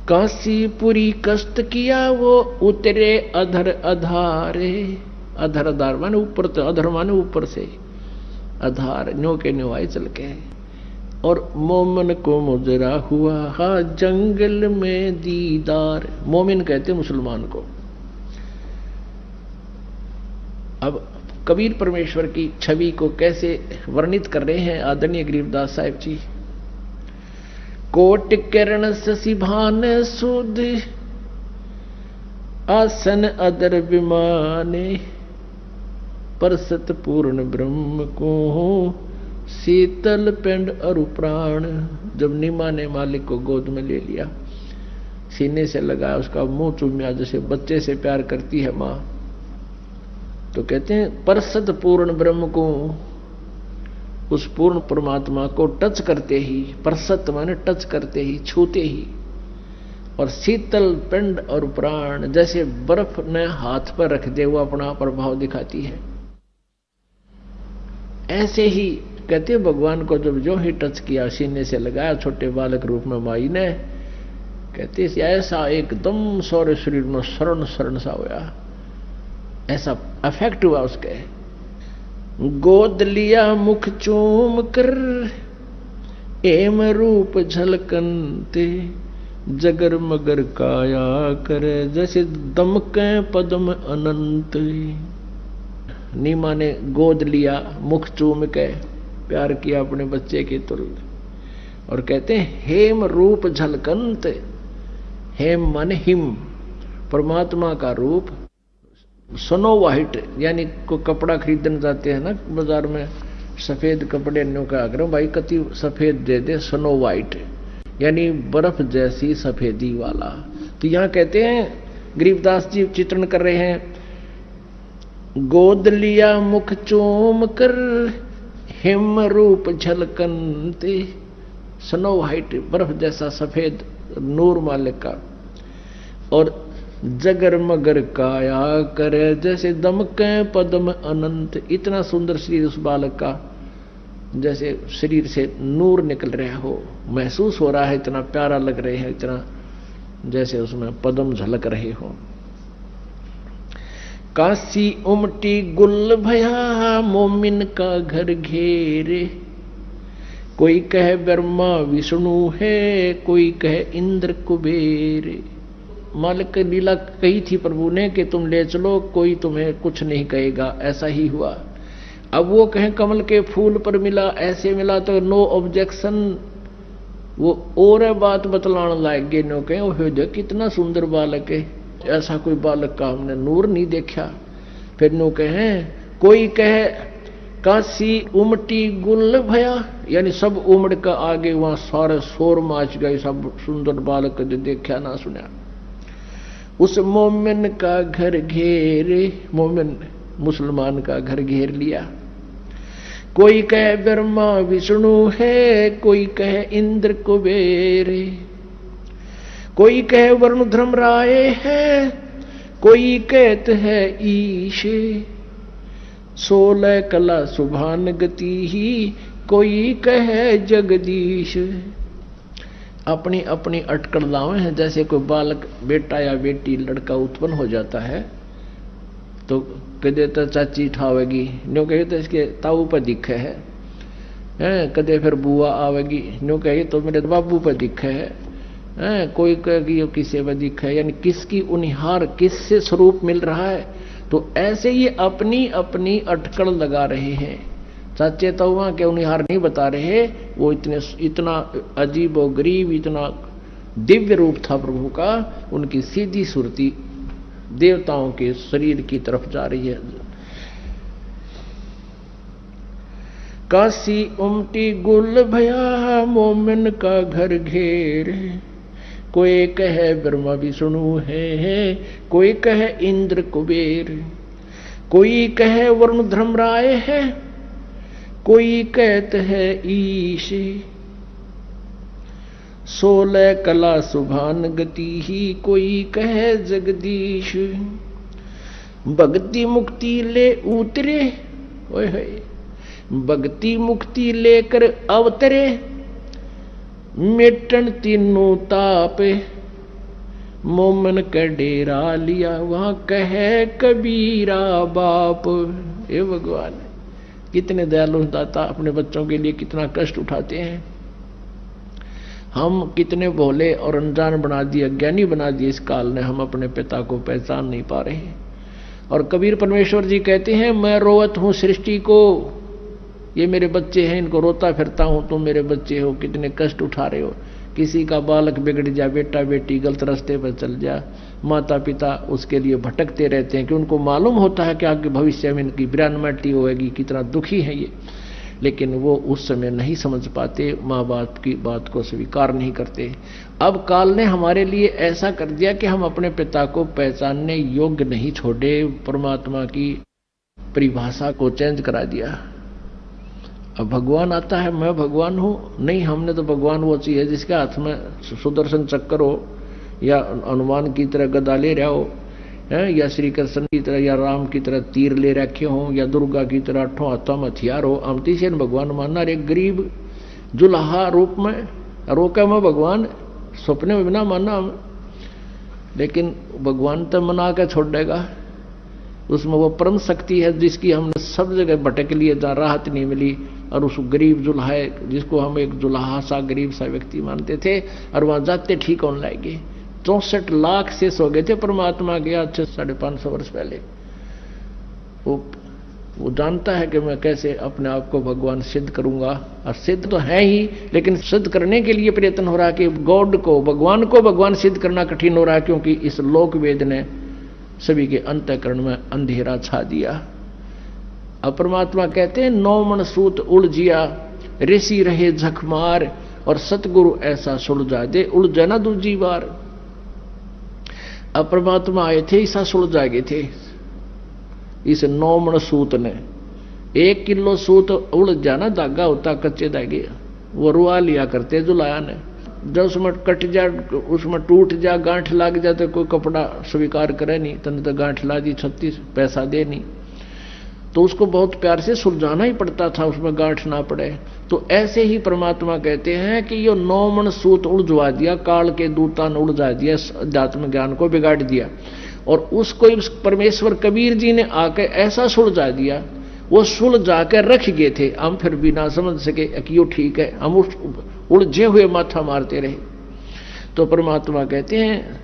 S1: काशीपुरी कष्ट किया वो उतरे अधर अधारे, अधर अधार माने ऊपर, तो अधर माने ऊपर से, आधार न्यो के न्यो आए चल के। और मोमिन को मुजरा हुआ हा जंगल में दीदार, मोमिन कहते मुसलमान को। अब कबीर परमेश्वर की छवि को कैसे वर्णित कर रहे हैं आदरणीय गरीबदास साहिब जी। कोट किरण शशि भान सुध आसन अदर विमाने, परसत पूर्ण ब्रह्म को शीतल पिंड अरु प्राण। जब नीमा ने मालिक को गोद में ले लिया, सीने से लगाया, उसका मुंह चूमिया जैसे बच्चे से प्यार करती है मां, तो कहते हैं परसत पूर्ण ब्रह्म को, उस पूर्ण परमात्मा को टच करते ही, परसत माने टच करते ही, छूते ही, और शीतल पिंड और प्राण जैसे बर्फ ने हाथ पर रख दे वो अपना प्रभाव दिखाती है। ऐसे ही कहते भगवान को जब जो ही टच किया, सीने से लगाया छोटे बालक रूप में माई ने, कहते ऐसा एकदम सारे शरीर में शरण शरण सा होया, ऐसा अफेक्ट हुआ उसके। गोद लिया मुख चूम कर एम रूप झलकनते, जगर मगर काया करे जैसे दमके पद्म अनंत। नीमा ने गोद लिया, मुख चूम के प्यार किया अपने बच्चे के तुल्य, और कहते हैं हेम रूप झलकंत। हेम माने हिम, परमात्मा का रूप। स्नो वाइट, यानी को कपड़ा खरीदने जाते हैं ना बाजार में, सफेद कपड़े न्यू का आग्रह भाई कति सफेद दे दे, स्नो वाइट यानी बर्फ जैसी सफेदी वाला। तो यहां कहते हैं गरीबदास जी चित्रण कर रहे हैं, गोद लिया मुख चूम कर हिम रूप झलकनते, स्नो वाइट बर्फ जैसा सफेद नूर मालिक का, और जगर मगर काया करे जैसे दमके पद्म अनंत। इतना सुंदर शरीर उस बालक का, जैसे शरीर से नूर निकल रहा हो, महसूस हो रहा है, इतना प्यारा लग रहे हैं, इतना जैसे उसमें पद्म झलक रहे हो। काशी उमटी गुल भया मोमिन का घर घेरे, कोई कहे ब्रह्मा विष्णु है, कोई कहे इंद्र कुबेर। मालिक की लीला कही थी प्रभु ने कि तुम ले चलो, कोई तुम्हें कुछ नहीं कहेगा। ऐसा ही हुआ। अब वो कहें कमल के फूल पर मिला, ऐसे मिला, तो नो ऑब्जेक्शन। वो और बात बतलाने लायक गे, नो कहें ओ देख कितना सुंदर बालक है, ऐसा कोई बालक का हमने नूर नहीं देखा। फिर नो कहें कोई कहे काशी उमटी गुल भया, यानी सब उमड़ का आगे वहां सारे शोर माच गए, सब सुंदर बालक जो देखा ना सुना। उस मोमिन का घर घेरे, मोमिन मुसलमान का घर घेर लिया। कोई कहे ब्रह्मा विष्णु है, कोई कहे इंद्र कुबेर, कोई कहे वरुण धर्मराय है, कोई कहते है ईश। 16 कला सुभान गति ही, कोई कहे जगदीश। अपनी अपनी अटकलताएं हैं। जैसे कोई बालक बेटा या बेटी लड़का उत्पन्न हो जाता है तो कदे तो चाची ठावेगी, न्यू कहे तो इसके ताऊ पर दिखे है, कदे फिर बुआ आवेगी, न्यू कहे तो मेरे बाबू पर दिखे है, कोई कहेगी किसी पर दिखे, यानी किसकी उनिहार किससे स्वरूप मिल रहा है। तो ऐसे ये अपनी अपनी अटकल लगा रहे हैं। चाचे ताऊआ के उनिहार नहीं बता रहे, वो इतना अजीब और गरीब, इतना दिव्य रूप था प्रभु का, उनकी सीधी सुरती देवताओं के शरीर की तरफ जा रही है। काशी उमटी गुल भया मोमिन का घर घेर, कोई कहे ब्रह्मा विष्णु है, कोई कहे इंद्र कुबेर, कोई कहे वरुण धर्मराय है, कोई कहते है ईश। 16 कला सुभान गति ही, कोई कहे जगदीश। भक्ति मुक्ति ले उतरे, ओए होए, भक्ति मुक्ति लेकर अवतरे, मिटन तीनों ताप, मोमन का डेरा लिया, वहां कहे कबीरा बाप। हे भगवान, कितने दयालु दाता अपने बच्चों के लिए कितना कष्ट उठाते हैं। हम कितने भोले और अनजान बना दिए, अज्ञानी बना दिए इस काल ने, हम अपने पिता को पहचान नहीं पा रहे। और कबीर परमेश्वर जी कहते हैं, मैं रोवत हूं सृष्टि को, ये मेरे बच्चे हैं, इनको रोता फिरता हूं, तुम मेरे बच्चे हो, कितने कष्ट उठा रहे हो। किसी का बालक बिगड़ जा, बेटा बेटी गलत रास्ते पर चल जा, माता पिता उसके लिए भटकते रहते हैं कि उनको मालूम होता है कि आगे भविष्य में इनकी बिरानमटी होगी, कितना दुखी है ये, लेकिन वो उस समय नहीं समझ पाते, माँ बाप की बात को स्वीकार नहीं करते। अब काल ने हमारे लिए ऐसा कर दिया कि हम अपने पिता को पहचानने योग्य नहीं छोड़े, परमात्मा की परिभाषा को चेंज करा दिया। अब भगवान आता है, मैं भगवान हूं, नहीं, हमने तो भगवान वो चीज है जिसके हाथ में सुदर्शन चक्र हो, या हनुमान की तरह गदा ले रहा हो, या श्री कृष्ण की तरह या राम की तरह तीर ले रखे हो, या दुर्गा की तरह 8 हाथों में हथियार हो। हम तीसरे भगवान मानना, एक गरीब जुलाहा रूप में रोका मैं भगवान, सपने में बिना मानना हम, लेकिन भगवान तो मना के छोड़ देगा। उसमें वो परम शक्ति है जिसकी हमने सब जगह भटक लिए, जहाँ राहत नहीं मिली, और उस गरीब जुल्हा जिसको हम एक जुल्हा सा गरीब सा व्यक्ति मानते थे, और वहां जाते ठीक होने लागे। 64 लाख शेष हो गए थे परमात्मा के आज से 550 वर्ष पहले। वो जानता है कि मैं कैसे अपने आप को भगवान सिद्ध करूंगा, और सिद्ध तो है ही, लेकिन सिद्ध करने के लिए प्रयत्न हो रहा है कि गॉड को भगवान सिद्ध करना कठिन हो रहा है, क्योंकि इस लोक वेद ने सभी के अंतःकरण में अंधेरा छा दिया। अब परमात्मा कहते हैं, 9 मन सूत उलझिया, ऋषि रहे झकमार, और सतगुरु ऐसा सुलझा दे, उलझा ना दूजी बार। अब परमात्मा आए थे, ऐसा सुलझा गए थे इस 9 मन सूत ने। 1 किलो सूत उलझ जाना, धागा होता कच्चे धागे, वो रुआ लिया करते जुलाया ने। जब उसमें कट जा, उसमें टूट जा, गांठ लाग जा, तो कोई कपड़ा स्वीकार करे नहीं, तने तो गांठ ला दी 36 पैसा दे नहीं, तो उसको बहुत प्यार से सुलझाना ही पड़ता था, उसमें गांठ ना पड़े। तो ऐसे ही परमात्मा कहते हैं कि ये 9 मन सूत उलझवा दिया, काल के दूता ने उलझा दिया, अध्यात्म ज्ञान को बिगाड़ दिया। और उसको परमेश्वर कबीर जी ने आके ऐसा सुलझा दिया, वो सुलझा कर रख गए थे, हम फिर भी ना समझ सके कि यो ठीक है, हम उस उलझे हुए माथा मारते रहे। तो परमात्मा कहते हैं,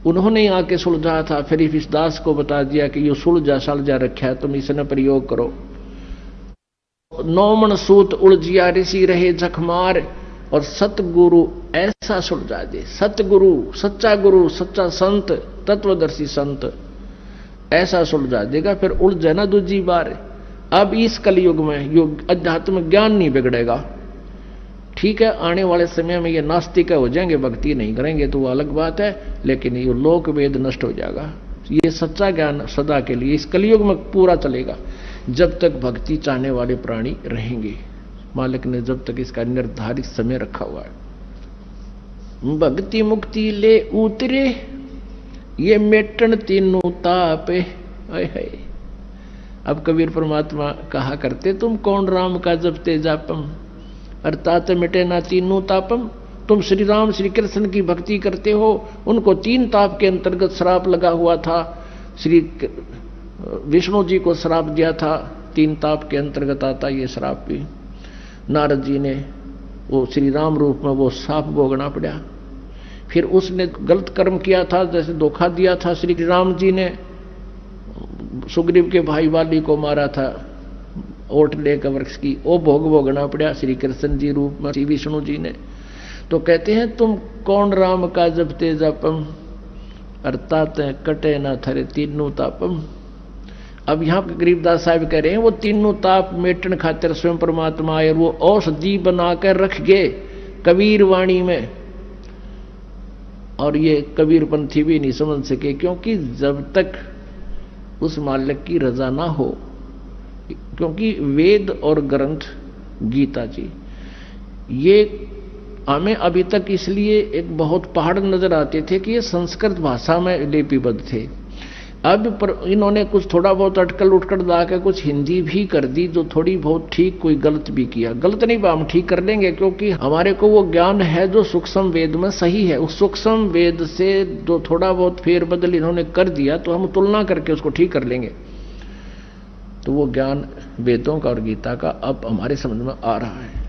S1: उन्होंने आके सुलझा था, फिर इस दास को बता दिया कि ये सुलझा सलझा रखा है, तुम इसने प्रयोग करो। 9 मन सूत उलझिया, ऋषि रहे झकमार, और सतगुरु ऐसा सुलझा दे। सतगुरु, सच्चा गुरु, सच्चा संत, तत्वदर्शी संत ऐसा सुलझा देगा, फिर उलझे ना दूजी बार। अब इस कलयुग में योग अध्यात्म ज्ञान नहीं बिगड़ेगा, ठीक है, आने वाले समय में ये नास्तिक हो जाएंगे, भक्ति नहीं करेंगे तो वो अलग बात है, लेकिन ये लोक वेद नष्ट हो जाएगा। ये सच्चा ज्ञान सदा के लिए इस कलयुग में पूरा चलेगा, जब तक भक्ति चाहने वाले प्राणी रहेंगे। मालिक ने जब तक इसका निर्धारित समय रखा हुआ है। भक्ति मुक्ति ले उतरे, ये मेटन तीनों ताप है। अब कबीर परमात्मा कहा करते, तुम कौन राम का जपते जापम, अर्थात मिटे ना तीनों तापम। तुम श्री राम श्री कृष्ण की भक्ति करते हो, उनको 3 ताप के अंतर्गत श्राप लगा हुआ था। श्री विष्णु जी को श्राप दिया था, 3 ताप के अंतर्गत आता ये श्राप भी। नारद जी ने वो श्री राम रूप में वो श्राप भोगना पड़ा। फिर उसने गलत कर्म किया था, जैसे धोखा दिया था श्री राम जी ने, सुग्रीव के भाई वाली को मारा था ओट लेकर वृक्ष की, वो भोग भोगना पड़ा श्री कृष्ण जी रूप में, श्री विष्णु जी ने। तो कहते हैं, तुम कौन राम का जपते जापम, अर्थात कटे ना थरे तीनों तापम। अब यहाँ पे गरीबदास साहब कह रहे हैं, वो तीनों ताप मेटन खातिर स्वयं परमात्मा आए, वो औषधि बनाकर रख गए कबीर वाणी में। और ये कबीर पंथी भी नहीं समझ सके, क्योंकि जब तक उस मालिक की रजा ना हो, क्योंकि वेद और ग्रंथ गीता जी ये हमें अभी तक इसलिए एक बहुत पहाड़ नजर आते थे कि ये संस्कृत भाषा में लिपिबद्ध थे। अब पर इन्होंने कुछ थोड़ा बहुत अटकल उटकल ला के कुछ हिंदी भी कर दी, जो थोड़ी बहुत ठीक, कोई गलत भी किया। गलत नहीं, हम ठीक कर लेंगे, क्योंकि हमारे को वो ज्ञान है जो सूक्ष्म वेद में सही है। उस सूक्ष्म वेद से जो थोड़ा बहुत फेर बदल इन्होंने कर दिया, तो हम तुलना करके उसको ठीक कर लेंगे। तो वो ज्ञान वेदों का और गीता का अब हमारे समझ में आ रहा है।